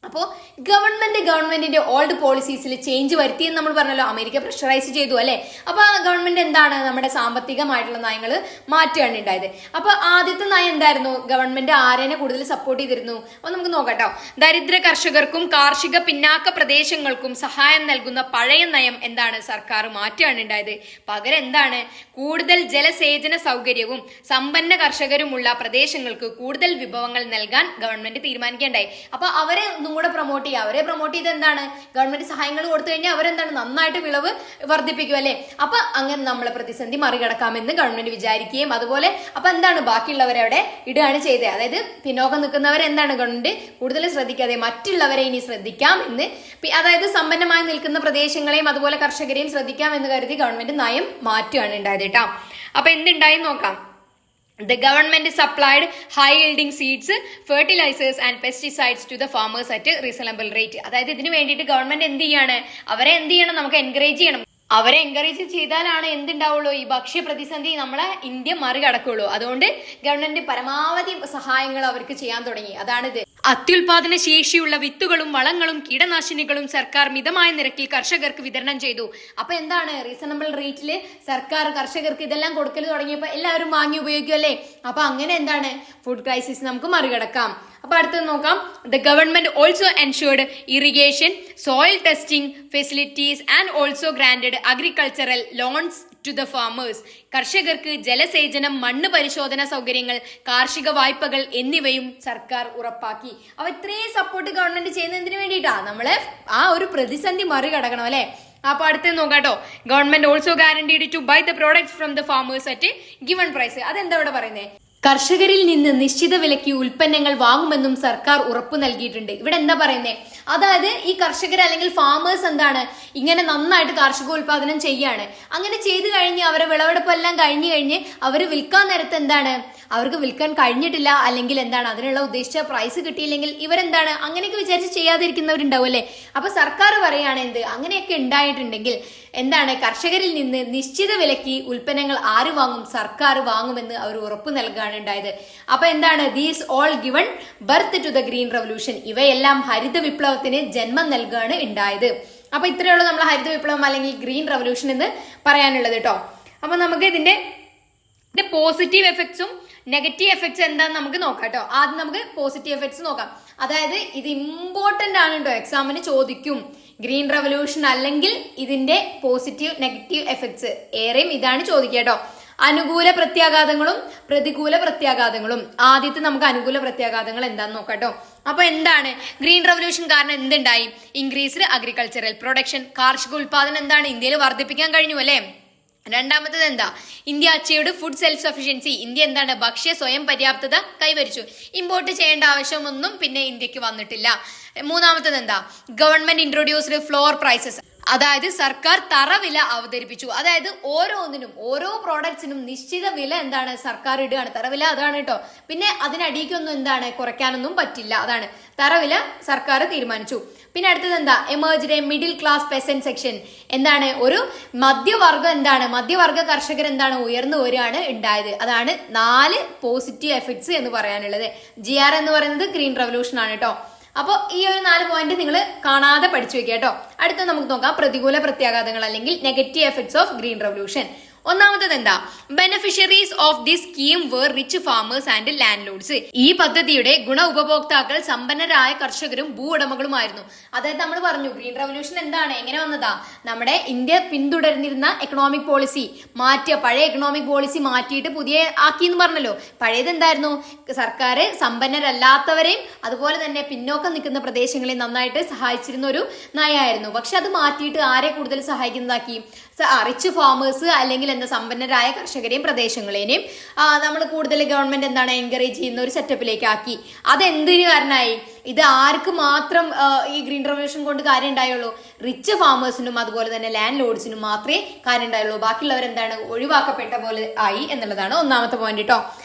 അപ്പോൾ ഗവൺമെന്റിന്റെ old പോളിസീസിൽ change വരുത്തിയെന്ന് നമ്മൾ പറഞ്ഞല്ലോ. America pressurise ചെയ്തു അല്ലെ. അപ്പൊ ഗവൺമെന്റ് എന്താണ്? നമ്മുടെ സാമ്പത്തികമായിട്ടുള്ള നയങ്ങൾ മാറ്റുകയാണ് ഉണ്ടായത്. അപ്പൊ ആദ്യത്തെ നയം എന്തായിരുന്നു? ഗവൺമെന്റ് ആരെന്നെ കൂടുതൽ സപ്പോർട്ട് ചെയ്തിരുന്നു? അപ്പൊ നമുക്ക് നോക്കട്ടോ. ദരിദ്ര കർഷകർക്കും കാർഷിക പിന്നാക്ക പ്രദേശങ്ങൾക്കും സഹായം നൽകുന്ന പഴയ നയം എന്താണ്? സർക്കാർ മാറ്റുകയാണ് ഉണ്ടായത്. പകരം എന്താണ്? കൂടുതൽ ജലസേചന സൗകര്യവും സമ്പന്ന കർഷകരുമുള്ള പ്രദേശങ്ങൾക്ക് കൂടുതൽ വിഭവങ്ങൾ നൽകാൻ ഗവൺമെന്റ് തീരുമാനിക്കുകയുണ്ടായി. അപ്പൊ അവരെ കൂടെ പ്രൊമോട്ട് ചെയ്യുക. അവരെ പ്രൊമോട്ട് ചെയ്ത് എന്താണ്? ഗവൺമെന്റ് സഹായങ്ങൾ കൊടുത്തു കഴിഞ്ഞാൽ അവരെന്താണ്? നന്നായിട്ട് വിളവ് വർദ്ധിപ്പിക്കും അല്ലെ. അപ്പൊ അങ്ങനെ നമ്മളെ പ്രതിസന്ധി മറികടക്കാമെന്ന് ഗവൺമെന്റ് വിചാരിക്കുകയും അതുപോലെ അപ്പൊ എന്താണ്? ബാക്കിയുള്ളവരെ അവിടെ ഇടുകയാണ് ചെയ്തത്. അതായത് പിന്നോക്കം നിൽക്കുന്നവരെ എന്താണ് ഗവൺമെന്റ് കൂടുതൽ ശ്രദ്ധിക്കാതെ മറ്റുള്ളവരെ ഇനി ശ്രദ്ധിക്കാം എന്ന്, അതായത് സമ്പന്നമായി നിൽക്കുന്ന പ്രദേശങ്ങളെയും അതുപോലെ കർഷകരെയും ശ്രദ്ധിക്കാം എന്ന് കരുതി ഗവൺമെന്റ് നയം മാറ്റുകയാണ് ഉണ്ടായത് കേട്ടോ. അപ്പൊ എന്തുണ്ടായി നോക്കാം. The government supplied high-yielding seeds, fertilizers and pesticides to the farmers at a reasonable rate. അതായത് ഇതിനു വേണ്ടിയിട്ട് ഗവൺമെന്റ് എന്ത് ചെയ്യാണ്? അവരെ എന്ത് ചെയ്യണം? നമുക്ക് എൻകറേജ് ചെയ്യണം. അവരെ എൻകറേജ് ചെയ്താലാണ് എന്തുണ്ടാവുള്ളൂ? ഈ ഭക്ഷ്യ പ്രതിസന്ധി നമ്മളെ ഇന്ത്യ മറികടക്കുള്ളൂ. അതുകൊണ്ട് ഗവൺമെന്റ് പരമാവധി സഹായങ്ങൾ അവർക്ക് ചെയ്യാൻ തുടങ്ങി. അതാണിത്. അത്യുൽപാദന ശേഷിയുള്ള വിത്തുകളും വളങ്ങളും കീടനാശിനികളും സർക്കാർ മിതമായ നിരക്കിൽ കർഷകർക്ക് വിതരണം ചെയ്തു. അപ്പൊ എന്താണ്? റീസണബിൾ റേറ്റില് സർക്കാർ കർഷകർക്ക് ഇതെല്ലാം കൊടുക്കൽ തുടങ്ങിയപ്പോ എല്ലാവരും വാങ്ങി ഉപയോഗിക്കും അല്ലേ. അപ്പൊ അങ്ങനെ എന്താണ്? ഫുഡ് ക്രൈസിസ് നമുക്ക് മറികടക്കാം. അപ്പൊ അടുത്തത് നോക്കാം. The government also ensured irrigation, soil testing facilities and also granted agricultural loans to the farmers. കർഷകർക്ക് ജലസേചനം, മണ്ണ് പരിശോധന സൗകര്യങ്ങൾ, കാർഷിക വായ്പകൾ എന്നിവയും സർക്കാർ ഉറപ്പാക്കി. അപ്പൊ ഇത്രയും സപ്പോർട്ട് ഗവൺമെന്റ് ചെയ്യുന്നതിന് വേണ്ടിയിട്ടാ നമ്മളെ ആ ഒരു പ്രതിസന്ധി മറികടക്കണം അല്ലെ. അപ്പൊ അടുത്ത് നോക്കാട്ടോ. Government also guaranteed to buy the products from the farmers at given price. അതെന്താ ഇവിടെ പറയുന്നത്? കർഷകരിൽ നിന്ന് നിശ്ചിത വിലയ്ക്ക് ഉൽപ്പന്നങ്ങൾ വാങ്ങുമെന്നും സർക്കാർ ഉറപ്പു നൽകിയിട്ടുണ്ട്. ഇവിടെ എന്താ പറയുന്നത്? അതായത് ഈ കർഷകർ അല്ലെങ്കിൽ ഫാമേഴ്സ് എന്താണ്? ഇങ്ങനെ നന്നായിട്ട് കാർഷിക ഉൽപാദനം ചെയ്യാണ്. അങ്ങനെ ചെയ്തു കഴിഞ്ഞ് അവരെ വിളവെടുപ്പെല്ലാം കഴിഞ്ഞ് അവർ വിൽക്കാൻ നേരത്ത് എന്താണ്? അവർക്ക് വിൽക്കാൻ കഴിഞ്ഞിട്ടില്ല, അല്ലെങ്കിൽ എന്താണ് അതിനുള്ള ഉദ്ദേശിച്ച പ്രൈസ് കിട്ടിയില്ലെങ്കിൽ ഇവരെന്താണ്? അങ്ങനെയൊക്കെ വിചാരിച്ച് ചെയ്യാതിരിക്കുന്നവരുണ്ടാവും അല്ലെ. അപ്പൊ സർക്കാർ പറയാണ് എന്ത്? അങ്ങനെയൊക്കെ ഉണ്ടായിട്ടുണ്ടെങ്കിൽ എന്താണ്? കർഷകരിൽ നിന്ന് നിശ്ചിത വിലയ്ക്ക് ഉൽപ്പന്നങ്ങൾ ആര് വാങ്ങും? സർക്കാർ വാങ്ങുമെന്ന് അവർ ഉറപ്പ് നൽകുകയാണ് ഉണ്ടായത്. അപ്പൊ എന്താണ്? These all given birth to the green revolution. ഇവയെല്ലാം ഹരിത വിപ്ലവത്തിന് ജന്മം നൽകുകയാണ് ഉണ്ടായത്. അപ്പൊ ഇത്രയുള്ളൂ നമ്മൾ ഹരിത വിപ്ലവം അല്ലെങ്കിൽ ഗ്രീൻ റവല്യൂഷൻ എന്ന് പറയാനുള്ളത് കേട്ടോ. അപ്പൊ നമുക്ക് ഇതിന്റെ പോസിറ്റീവ് എഫക്ട്സും നെഗറ്റീവ് എഫക്ട്സ് എന്താന്ന് നമുക്ക് നോക്കാം കേട്ടോ. ആദ്യം നമുക്ക് പോസിറ്റീവ് എഫക്ട്സ് നോക്കാം. അതായത് ഇത് ഇമ്പോർട്ടന്റ് ആണ് കേട്ടോ, എക്സാമിന് ചോദിക്കും. ഗ്രീൻ റവല്യൂഷൻ അല്ലെങ്കിൽ ഇതിന്റെ പോസിറ്റീവ് നെഗറ്റീവ് എഫക്ട്സ് ഏറെയും ഇതാണ് ചോദിക്കുക കേട്ടോ. അനുകൂല പ്രത്യാഘാതങ്ങളും പ്രതികൂല പ്രത്യാഘാതങ്ങളും. ആദ്യത്തെ നമുക്ക് അനുകൂല പ്രത്യാഘാതങ്ങൾ എന്താന്ന് നോക്കാട്ടോ. അപ്പൊ എന്താണ്? ഗ്രീൻ റവല്യൂഷൻ കാരണം എന്തുണ്ടായി? Increased agricultural production. കാർഷിക ഉൽപാദനം എന്താണ്? ഇന്ത്യയിൽ വർദ്ധിപ്പിക്കാൻ കഴിഞ്ഞു അല്ലെ. രണ്ടാമത്തത് എന്താ? India achieved food self sufficiency. India എന്താണ്? ഭക്ഷ്യ സ്വയം പര്യാപ്തത കൈവരിച്ചു. ഇമ്പോർട്ട് ചെയ്യേണ്ട ആവശ്യമൊന്നും പിന്നെ ഇന്ത്യക്ക് വന്നിട്ടില്ല. മൂന്നാമത്തത് എന്താ? Government introduced floor prices. അതായത് സർക്കാർ തറവില അവതരിപ്പിച്ചു. അതായത് ഓരോന്നിനും ഓരോ പ്രോഡക്ട്സിനും നിശ്ചിത വില എന്താണ്? സർക്കാർ ഇടുകയാണ്. തറവില അതാണ് കേട്ടോ. പിന്നെ അതിനടിക്കൊന്നും എന്താണ്? കുറയ്ക്കാനൊന്നും പറ്റില്ല. അതാണ് തറവില സർക്കാർ തീരുമാനിച്ചു. പിന്നെ അടുത്തത് എന്താ? Emerged A middle class peasant section. എന്താണ്? ഒരു മധ്യവർഗം എന്താണ്? മധ്യവർഗ കർഷകർ എന്താണ്? ഉയർന്നു വരികയാണ് ഉണ്ടായത്. അതാണ് 4 പോസിറ്റീവ് എഫക്ട്സ് എന്ന് പറയാനുള്ളത്. GR എന്ന് പറയുന്നത് ഗ്രീൻ റവല്യൂഷൻ ആണ് കേട്ടോ. അപ്പോൾ ഈ ഒരു 4 പോയിന്റ് നിങ്ങൾ കാണാതെ പഠിച്ചു വെക്കുക കേട്ടോ. അടുത്ത നമുക്ക് നോക്കാം പ്രതികൂല പ്രത്യാഘാതങ്ങൾ അല്ലെങ്കിൽ negative effects of green revolution. ഒന്നാമത്തത് എന്താ? Beneficiaries of this scheme were rich farmers and landlords. ഈ പദ്ധതിയുടെ ഗുണ ഉപഭോക്താക്കൾ സമ്പന്നരായ കർഷകരും ഭൂ ഉടമകളുമായിരുന്നു. അതായത് നമ്മൾ പറഞ്ഞു ഗ്രീൻ റവല്യൂഷൻ എന്താണ്, എങ്ങനെ വന്നതാ? നമ്മുടെ ഇന്ത്യ പിന്തുടർന്നിരുന്ന എക്കണോമിക് പോളിസി മാറ്റിയ, പഴയ എക്കണോമിക് പോളിസി മാറ്റിയിട്ട് പുതിയ ആക്കി എന്ന് പറഞ്ഞല്ലോ. പഴയത് എന്തായിരുന്നു? സർക്കാർ സമ്പന്നരല്ലാത്തവരെയും അതുപോലെ തന്നെ പിന്നോക്കം നിൽക്കുന്ന പ്രദേശങ്ങളെ നന്നായിട്ട് സഹായിച്ചിരുന്ന ഒരു നയമായിരുന്നു. പക്ഷെ അത് മാറ്റിയിട്ട് ആരെ കൂടുതൽ സഹായിക്കുന്നതാക്കി? റിച്ച് ഫാമേഴ്സ് അല്ലെങ്കിൽ എന്താ സമ്പന്നരായ കർഷകരെയും പ്രദേശങ്ങളെയും നമ്മൾ കൂടുതൽ ഗവൺമെന്റ് എന്താണ് എൻകറേജ് ചെയ്യുന്ന ഒരു സെറ്റപ്പിലേക്ക് ആക്കി. അതെന്തിനു കാരണമായി? ഇത് ആർക്ക് മാത്രം ഈ ഗ്രീൻ റവല്യൂഷൻ കൊണ്ട് കാര്യം ഉണ്ടായുള്ളൂ? റിച്ച് ഫാമേഴ്സിനും അതുപോലെ തന്നെ ലാൻഡ് ലോഡ്സിനും മാത്രമേ കാര്യം ഉണ്ടായുള്ളൂ. ബാക്കിയുള്ളവരെന്താണ് ഒഴിവാക്കപ്പെട്ട പോലെ ആയി എന്നുള്ളതാണ് ഒന്നാമത്തെ പോയിന്റ് കേട്ടോ.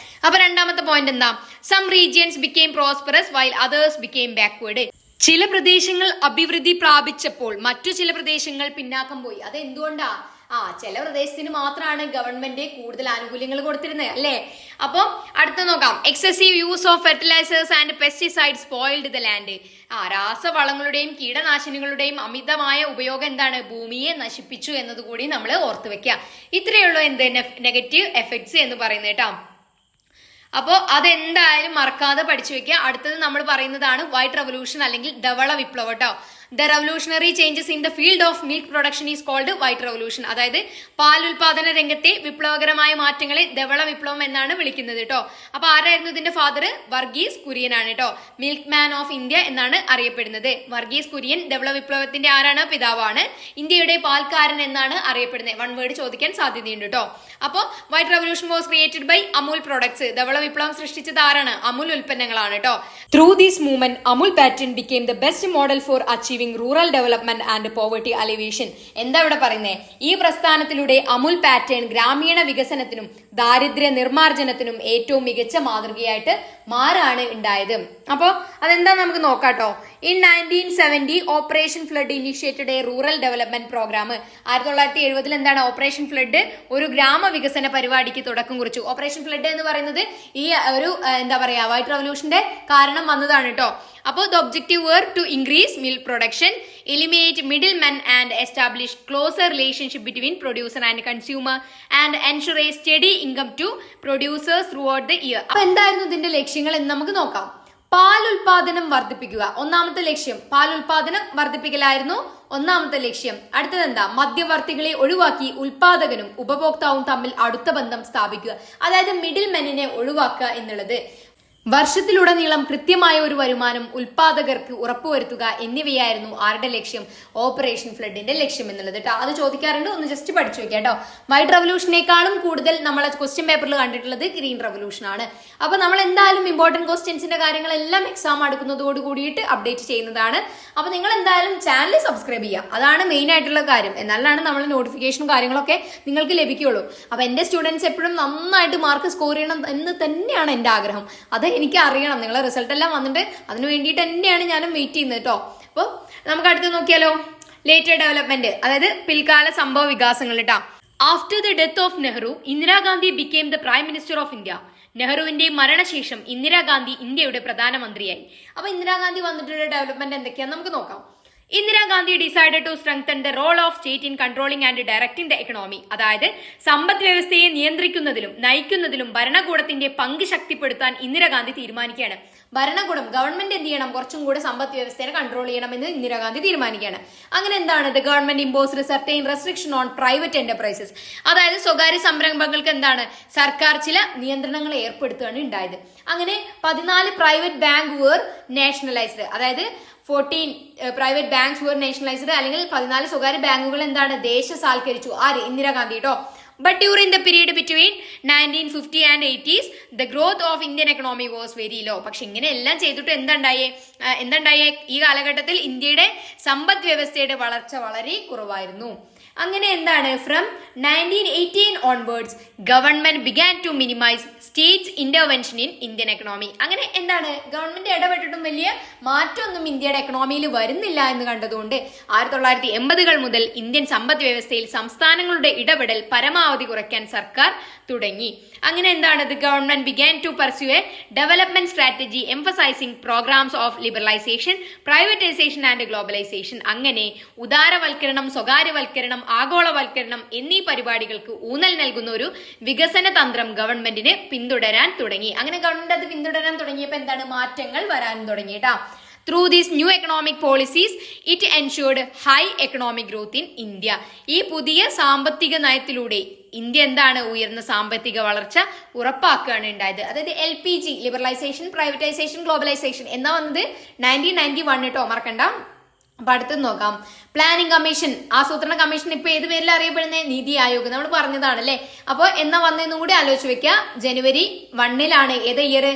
അപ്പൊ രണ്ടാമത്തെ പോയിന്റ് എന്താ? Some regions became prosperous while others became backward. ചില പ്രദേശങ്ങൾ അഭിവൃദ്ധി പ്രാപിച്ചപ്പോൾ മറ്റു ചില പ്രദേശങ്ങൾ പിന്നാക്കം പോയി. അത് എന്തുകൊണ്ടാ? ചില പ്രദേശത്തിന് മാത്രമാണ് ഗവൺമെന്റ് കൂടുതൽ ആനുകൂല്യങ്ങൾ കൊടുത്തിരുന്നത് അല്ലേ? അപ്പൊ അടുത്ത നോക്കാം. Excessive use of fertilizers and pesticides spoiled the land. രാസവളങ്ങളുടെയും കീടനാശിനികളുടെയും അമിതമായ ഉപയോഗം എന്താണ്? ഭൂമിയെ നശിപ്പിച്ചു എന്നതുകൂടി നമ്മൾ ഓർത്തു വെക്കുക. ഇത്രയുള്ളൂ എന്ത് നെഗറ്റീവ് എഫക്ട്സ് എന്ന് പറയുന്നത് കേട്ടോ. അപ്പോൾ അതെന്തായാലും മറക്കാതെ പഠിച്ചു വെക്കുക. അടുത്തത് നമ്മൾ പറയുന്നതാണ് വൈറ്റ് റവല്യൂഷൻ അല്ലെങ്കിൽ ധവള വിപ്ലവം കേട്ടോ. The revolutionary changes in the field of milk production is called white revolution. അതായത് പാൽ ഉൽപാദന രംഗത്തെ വിപ്ലവകരമായ മാറ്റങ്ങളെ ധവള വിപ്ലവം എന്നാണ് വിളിക്കുന്നത് കേട്ടോ. അപ്പൊ ആരായിരുന്നു ഇതിന്റെ ഫാദർ? വർഗീസ് കുര്യൻ ആണ് കേട്ടോ. മിൽക്ക് മാൻ ഓഫ് ഇന്ത്യ എന്നാണ് അറിയപ്പെടുന്നത്. വർഗീസ് കുര്യൻ ധവള വിപ്ലവത്തിന്റെ ആരാണ്? പിതാവാണ്. ഇന്ത്യയുടെ പാൽക്കാരൻ എന്നാണ് അറിയപ്പെടുന്നത്. വൺ വേർഡ് ചോദിക്കാൻ സാധ്യതയുണ്ട് കേട്ടോ. അപ്പോൾ white revolution was created by Amul products. ധവള വിപ്ലവം സൃഷ്ടിച്ചത് ആരാണ്? അമുൽ ഉൽപ്പന്നങ്ങളാണ് കേട്ടോ. Through this movement Amul pattern became the best model for achieving rural development and poverty alleviation. എന്താ ഇവിടെ പറയുന്നത്? ഈ പ്രസ്ഥാനത്തിലൂടെ അമുൽ പാറ്റേൺ ഗ്രാമീണ വികസനത്തിനും ദാരിദ്ര്യ നിർമ്മാർജ്ജനത്തിനും ഏറ്റവും മികച്ച മാതൃകയായിട്ട് മാറാണ് ഉണ്ടായത്. അപ്പോൾ അതെന്താ നമുക്ക് നോക്കാട്ടോ. In 1970 operation flood initiated a rural development program. 1970 എന്താണ് ഓപ്പറേഷൻ ഫ്ലഡ്? ഒരു ഗ്രാമവികസന പരിപാടിക്ക് തുടക്കം കുറിച്ചു. ഓപ്പറേഷൻ ഫ്ലഡ് എന്ന് പറയുന്നത് ഈ ഒരു എന്താ പറയാ വൈറ്റ് റവല്യൂഷന്റെ കാരണം വന്നതാണ് കേട്ടോ. അപ്പോൾ the objective were to increase milk production, eliminate middlemen and establish closer relationship between producer and consumer and ensure a steady income to producers throughout the year. അപ്പോൾ എന്തായിരുന്നു ഇതിന്റെ ലക്ഷ്യങ്ങൾ എന്ന് നമുക്ക് നോക്കാം. പാൽ ഉൽപാദനം വർദ്ധിപ്പിക്കുക ഒന്നാമത്തെ ലക്ഷ്യം. പാൽ ഉൽപാദനം വർദ്ധിപ്പിക്കലായിരുന്നു ഒന്നാമത്തെ ലക്ഷ്യം. അടുത്തത് എന്താ? മധ്യവർത്തികളെ ഒഴിവാക്കി ഉൽപാദകനും ഉപഭോക്താവും തമ്മിൽ അടുത്ത ബന്ധം സ്ഥാപിക്കുക. അതായത് മിഡിൽ മെന്നിനെ ഒഴിവാക്കുക എന്നുള്ളത്. വർഷത്തിലുടനീളം കൃത്യമായ ഒരു വരുമാനം ഉൽപാദകർക്ക് ഉറപ്പുവരുത്തുക എന്നിവയായിരുന്നു ആരുടെ ലക്ഷ്യം? ഓപ്പറേഷൻ ഫ്ലഡിന്റെ ലക്ഷ്യം എന്നുള്ളത് കേട്ടോ. അത് ചോദിക്കാറുണ്ട്, ഒന്ന് ജസ്റ്റ് പഠിച്ചു വെക്കാം കേട്ടോ. വൈറ്റ് റവല്യൂഷനേക്കാളും കൂടുതൽ നമ്മളെ ക്വസ്റ്റ്യൻ പേപ്പറിൽ കണ്ടിട്ടുള്ളത് ഗ്രീൻ റവല്യൂഷൻ ആണ്. അപ്പൊ നമ്മൾ എന്തായാലും ഇമ്പോർട്ടന്റ് ക്വസ്റ്റ്യൻസിന്റെ കാര്യങ്ങളെല്ലാം എക്സാം അടുക്കുന്നതോട് കൂടിയിട്ട് അപ്ഡേറ്റ് ചെയ്യുന്നതാണ്. അപ്പൊ നിങ്ങൾ എന്തായാലും ചാനൽ സബ്സ്ക്രൈബ് ചെയ്യുക, അതാണ് മെയിൻ ആയിട്ടുള്ള കാര്യം. എന്നാലാണ് നമ്മൾ നോട്ടിഫിക്കേഷനും കാര്യങ്ങളൊക്കെ നിങ്ങൾക്ക് ലഭിക്കുകയുള്ളൂ. അപ്പൊ എന്റെ സ്റ്റുഡൻസ് എപ്പോഴും നന്നായിട്ട് മാർക്ക് സ്കോർ ചെയ്യണം എന്ന് തന്നെയാണ് എന്റെ ആഗ്രഹം. അത് എനിക്ക് അറിയണം. നിങ്ങളെ റിസൾട്ട് എല്ലാം വന്നിട്ട് അതിന് വേണ്ടിയിട്ട് തന്നെയാണ് ഞാനും വെയിറ്റ് ചെയ്യുന്നത് കേട്ടോ. അപ്പോൾ നമുക്ക് അടുത്ത് നോക്കിയാലോ. ലേറ്റർ ഡെവലപ്മെന്റ്, അതായത് പിൽക്കാല സംഭവ വികാസങ്ങൾ കേട്ടോ. After the death of Nehru, Indira Gandhi became the prime minister of India. നെഹ്റുവിന്റെ മരണശേഷം ഇന്ദിരാഗാന്ധി ഇന്ത്യയുടെ പ്രധാനമന്ത്രിയായി. അപ്പൊ ഇന്ദിരാഗാന്ധി വന്നിട്ടുള്ള ഡെവലപ്മെന്റ് എന്തൊക്കെയാന്ന് നമുക്ക് നോക്കാം. Indira Gandhi decided to strengthen the role of state in controlling and directing the economy. അതായത് സമ്പദ് വ്യവസ്ഥയെ നിയന്ത്രിക്കുന്നതിലും നയിക്കുന്നതിലും ഭരണകൂടത്തിന്റെ പങ്ക് ശക്തിപ്പെടുത്താൻ ഇന്ദിരാഗാന്ധി തീരുമാനിക്കുകയാണ്. ഭരണകൂടം ഗവൺമെന്റ് എന്ത് ചെയ്യണം? കുറച്ചും കൂടെ സമ്പദ് വ്യവസ്ഥയെ കൺട്രോൾ ചെയ്യണമെന്ന് ഇന്ദിരാഗാന്ധി തീരുമാനിക്കുകയാണ്. അങ്ങനെ എന്താണ്? The government imposed certain restriction on private enterprises. അതായത് സ്വകാര്യ സംരംഭങ്ങൾക്ക് എന്താണ്? സർക്കാർ ചില നിയന്ത്രണങ്ങൾ ഏർപ്പെടുത്തുകയാണ് ഉണ്ടായത്. അങ്ങനെ 14 പ്രൈവറ്റ് ബാങ്ക് വേർ നാഷണലൈസ്ഡ്. അതായത് 14 പ്രൈവറ്റ് ബാങ്ക്സ് were nationalized. അല്ലെങ്കിൽ 14 സ്വകാര്യ ബാങ്കുകൾ എന്താണ്? ദേശസാൽക്കരിച്ചു. ആര്? ഇന്ദിരാഗാന്ധി കേട്ടോ. But during the period between 1950 and 80s, the growth of Indian economy was very low. പക്ഷെ ഇങ്ങനെ എല്ലാം ചെയ്തിട്ട് എന്തുണ്ടായേ? ഈ കാലഘട്ടത്തിൽ ഇന്ത്യയുടെ സമ്പദ് വ്യവസ്ഥയുടെ വളർച്ച വളരെ കുറവായിരുന്നു. അങ്ങനെ എന്താണ്? From 1918 onwards, government began to minimize states intervention in Indian economy. അങ്ങനെ എന്താണ്? ഗവൺമെന്റ് ഇടപെട്ടിട്ടും വലിയ മാറ്റമൊന്നും ഇന്ത്യയുടെ എക്കണോമിയിൽ വരുന്നില്ല എന്ന് കണ്ടതുകൊണ്ട് 1980 മുതൽ ഇന്ത്യൻ സമ്പദ് വ്യവസ്ഥയിൽ സംസ്ഥാനങ്ങളുടെ ഇടപെടൽ പരമാവധി കുറയ്ക്കാൻ സർക്കാർ തുടങ്ങി. അങ്ങനെ എന്താണ്? The government began to pursue a development strategy emphasising programmes of liberalisation, privatisation and globalisation. അങ്ങനെ ഉദാരവൽക്കരണം, സ്വകാര്യവൽക്കരണം, ആഗോളവൽക്കരണം എന്നീ പരിപാടികൾക്ക് ഊന്നൽ നൽകുന്ന ഒരു വികസന തന്ത്രം ഗവൺമെന്റിന് പിന്തുടരാൻ തുടങ്ങി. അങ്ങനെ ഗവൺമെന്റ് അത് പിന്തുടരാൻ തുടങ്ങിയപ്പോൾ എന്താണ് മാറ്റങ്ങൾ വരാൻ തുടങ്ങി കേട്ടാ. Through these new economic policies, it ensured high economic growth in India. ഈ പുതിയ സാമ്പത്തിക നയത്തിലൂടെ ഇന്ത്യ എന്താണ് ഉയർന്ന സാമ്പത്തിക വളർച്ച ഉറപ്പാക്കുകയാണ് ഉണ്ടായത്. അതായത് LPG ലിബറലൈസേഷൻ, പ്രൈവറ്റൈസേഷൻ, ഗ്ലോബലൈസേഷൻ എന്നാ വന്നത് 1991 കേട്ടോ, മറക്കണ്ട. അപ്പൊ അടുത്ത് നോക്കാം. പ്ലാനിംഗ് കമ്മീഷൻ, ആസൂത്രണ കമ്മീഷൻ ഇപ്പൊ ഏത് പേരിൽ അറിയപ്പെടുന്നത്? നീതി ആയോഗ്, നമ്മൾ പറഞ്ഞതാണ് അല്ലെ. അപ്പൊ എന്നാ വന്നതെന്നും കൂടി ആലോചിച്ച് വെക്കുക. January 1 ഏത് ഇയർ?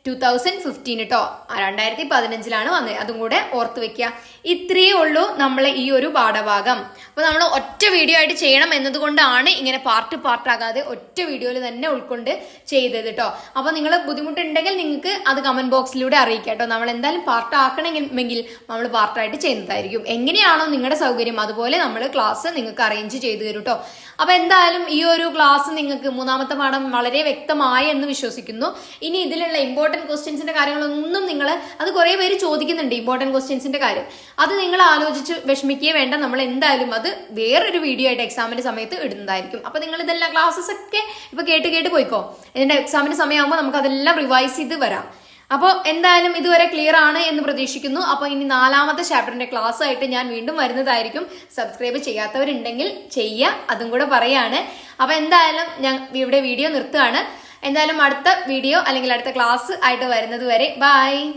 2015 കേട്ടോ, 2015 വന്നത്. അതും കൂടെ ഓർത്ത് വെക്കുക. ഇത്രയേ ഉള്ളൂ നമ്മളെ ഈ ഒരു പാഠഭാഗം. അപ്പൊ നമ്മൾ ഒറ്റ വീഡിയോ ആയിട്ട് ചെയ്യണം എന്നതുകൊണ്ടാണ് ഇങ്ങനെ പാർട്ടാകാതെ ഒറ്റ വീഡിയോയിൽ തന്നെ ഉൾക്കൊണ്ട് ചെയ്തത് കേട്ടോ. അപ്പൊ നിങ്ങൾ ബുദ്ധിമുട്ടുണ്ടെങ്കിൽ നിങ്ങൾക്ക് അത് കമന്റ് ബോക്സിലൂടെ അറിയിക്കാം കേട്ടോ. നമ്മൾ എന്തായാലും പാർട്ടാക്കണമെങ്കിൽ നമ്മൾ പാർട്ടായിട്ട് ചെയ്യുന്നതായിരിക്കും. എങ്ങനെയാണോ നിങ്ങളുടെ സൗകര്യം അതുപോലെ നമ്മൾ ക്ലാസ് നിങ്ങൾക്ക് അറേഞ്ച് ചെയ്തു തരും കേട്ടോ. അപ്പൊ എന്തായാലും ഈ ഒരു ക്ലാസ് നിങ്ങൾക്ക് മൂന്നാമത്തെ പാഠം വളരെ വ്യക്തമായി എന്ന് വിശ്വസിക്കുന്നു. ഇനി ഇതിലുള്ള ഇമ്പോർട്ടന്റ് ക്വസ്റ്റ്യൻസിന്റെ കാര്യങ്ങളൊന്നും നിങ്ങൾ, അത് കുറെ പേര് ചോദിക്കുന്നുണ്ട് ഇമ്പോർട്ടന്റ് ക്വസ്റ്റ്യൻസിന്റെ കാര്യം, അത് നിങ്ങൾ ആലോചിച്ച് വിഷമിക്കുകയേ വേണ്ട. നമ്മൾ എന്തായാലും അത് വേറൊരു വീഡിയോ ആയിട്ട് എക്സാമിന്റെ സമയത്ത് ഇടുന്നതായിരിക്കും. അപ്പൊ നിങ്ങൾ ഇതെല്ലാം ക്ലാസ്സസ് ഒക്കെ ഇപ്പൊ കേട്ട് പോയിക്കോ. ഇതിന്റെ എക്സാമിന്റെ സമയമാകുമ്പോൾ നമുക്ക് അതെല്ലാം റിവൈസ് ചെയ്ത് വരാം. അപ്പോൾ എന്തായാലും ഇതുവരെ ക്ലിയർ ആണ് എന്ന് പ്രതീക്ഷിക്കുന്നു. അപ്പോൾ ഇനി 4ാമത്തെ ചാപ്റ്ററിന്റെ ക്ലാസ് ആയിട്ട് ഞാൻ വീണ്ടും വരുന്നതായിരിക്കും. സബ്സ്ക്രൈബ് ചെയ്യാത്തവരുണ്ടെങ്കിൽ ചെയ്യുക, അതും കൂടെ പറയാണ്. അപ്പോൾ എന്തായാലും ഞാൻ ഇവിടെ വീഡിയോ നിർത്തുകയാണ്. എന്തായാലും അടുത്ത വീഡിയോ അല്ലെങ്കിൽ അടുത്ത ക്ലാസ് ആയിട്ട് വരുന്നത് വരെ ബൈ.